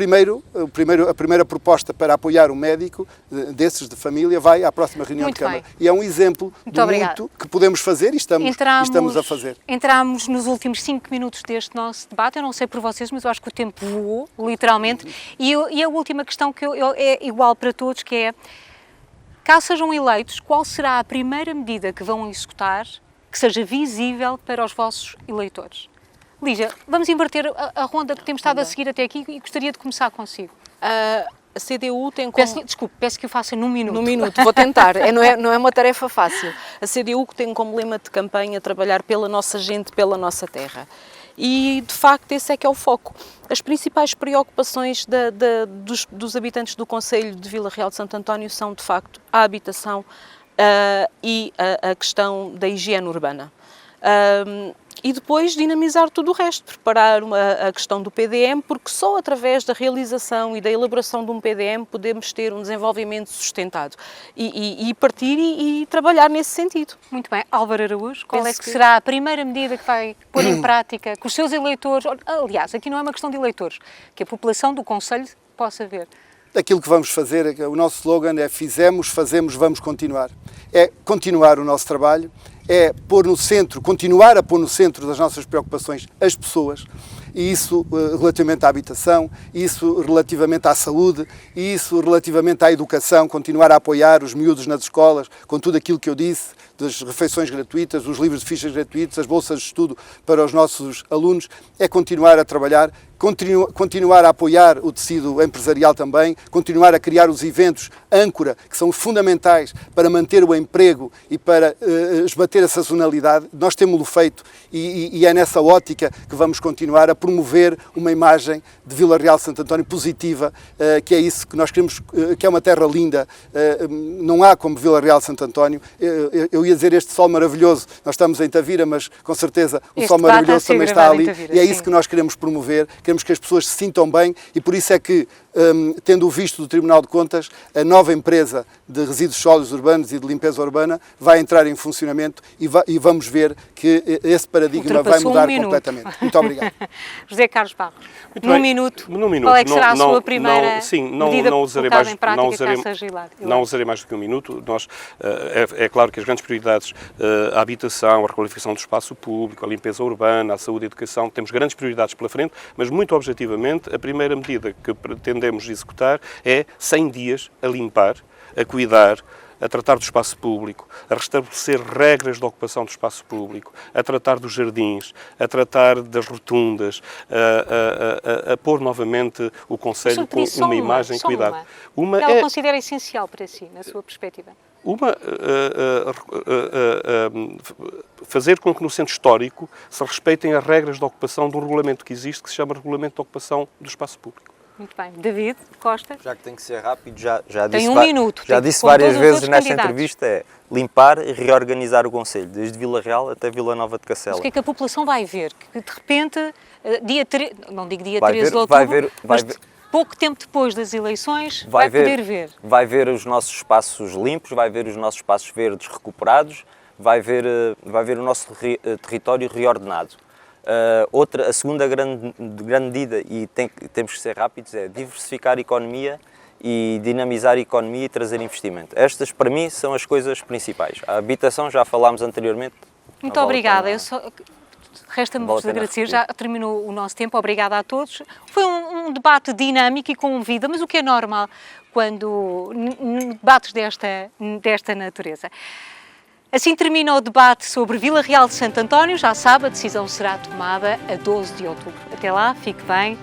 primeira proposta para apoiar o médico desses de família vai à próxima reunião de Câmara. E é um exemplo de muito que podemos fazer e estamos a fazer. Entramos nos últimos 5 minutos deste nosso debate, eu não sei por vocês, mas eu acho que o tempo voou, literalmente, e a última questão que é igual para todos, que é: caso sejam eleitos, qual será a primeira medida que vão executar que seja visível para os vossos eleitores? Lígia, vamos inverter a ronda que temos estado a seguir até aqui e gostaria de começar consigo. A CDU tem como... Peço que o faça num minuto. Num minuto, vou tentar. Não é uma tarefa fácil. A CDU tem como lema de campanha trabalhar pela nossa gente, pela nossa terra. E, de facto, esse é que é o foco. As principais preocupações dos habitantes do Concelho de Vila Real de Santo António são, de facto, a habitação e a questão da higiene urbana. E depois dinamizar tudo o resto, preparar a questão do PDM, porque só através da realização e da elaboração de um PDM podemos ter um desenvolvimento sustentado e partir e trabalhar nesse sentido. Muito bem. Álvaro Araújo, qual é que será a primeira medida que vai pôr em prática que os seus eleitores, aliás, aqui não é uma questão de eleitores, que a população do Concelho possa ver? Aquilo que vamos fazer, o nosso slogan é fizemos, fazemos, vamos continuar. É continuar o nosso trabalho, é continuar a pôr no centro das nossas preocupações as pessoas, e isso relativamente à habitação, isso relativamente à saúde, e isso relativamente à educação, continuar a apoiar os miúdos nas escolas, com tudo aquilo que eu disse, das refeições gratuitas, os livros de fichas gratuitos, as bolsas de estudo para os nossos alunos, é continuar a trabalhar continuar a apoiar o tecido empresarial também, continuar a criar os eventos âncora, que são fundamentais para manter o emprego e para esbater a sazonalidade. Nós temos-lo feito e é nessa ótica que vamos continuar a promover uma imagem de Vila Real de Santo António positiva, que é isso que nós queremos, que é uma terra linda. Não há como Vila Real de Santo António. Eu ia dizer este sol maravilhoso, nós estamos em Tavira, mas com certeza o sol maravilhoso também está ali, e é isso que nós queremos promover. Queremos que as pessoas se sintam bem e por isso é que, tendo o visto do Tribunal de Contas, a nova empresa de resíduos sólidos urbanos e de limpeza urbana vai entrar em funcionamento e vamos ver que esse paradigma vai mudar completamente. Muito obrigado. José Carlos Barros, num minuto, qual é que será a sua primeira medida colocada em prática que seja hilada? Não usarei mais do que um minuto. É claro que as grandes prioridades, a habitação, a requalificação do espaço público, a limpeza urbana, a saúde e a educação, temos grandes prioridades pela frente, mas muito objetivamente a primeira medida que pretendemos executar é 100 dias a limpar, a cuidar, a tratar do espaço público, a restabelecer regras de ocupação do espaço público, a tratar dos jardins, a tratar das rotundas, a pôr novamente o concelho com uma imagem cuidada. Uma ela considera essencial para si, na sua perspectiva? Fazer com que no centro histórico se respeitem as regras de ocupação de um regulamento que existe, que se chama Regulamento de Ocupação do Espaço Público. Muito bem. David Costa? Já que tem que ser rápido, já tem disse, um minuto. Já disse várias vezes nesta entrevista, é limpar e reorganizar o concelho, desde Vila Real até Vila Nova de Cacela. Mas o que é que a população vai ver? Que de repente, não digo dia 13 de outubro, mas pouco tempo depois das eleições vai poder ver. Vai ver os nossos espaços limpos, vai ver os nossos espaços verdes recuperados, vai ver o nosso território reordenado. A segunda grande medida, e temos que ser rápidos, é diversificar a economia e dinamizar a economia e trazer investimento. Estas, para mim, são as coisas principais. A habitação, já falámos anteriormente. Muito obrigada. Resta-me vos agradecer, já terminou o nosso tempo, obrigada a todos. Foi um debate dinâmico e com vida, mas o que é normal quando debates desta natureza. Assim termina o debate sobre Vila Real de Santo António. Já sabe, a decisão será tomada a 12 de outubro. Até lá, fique bem.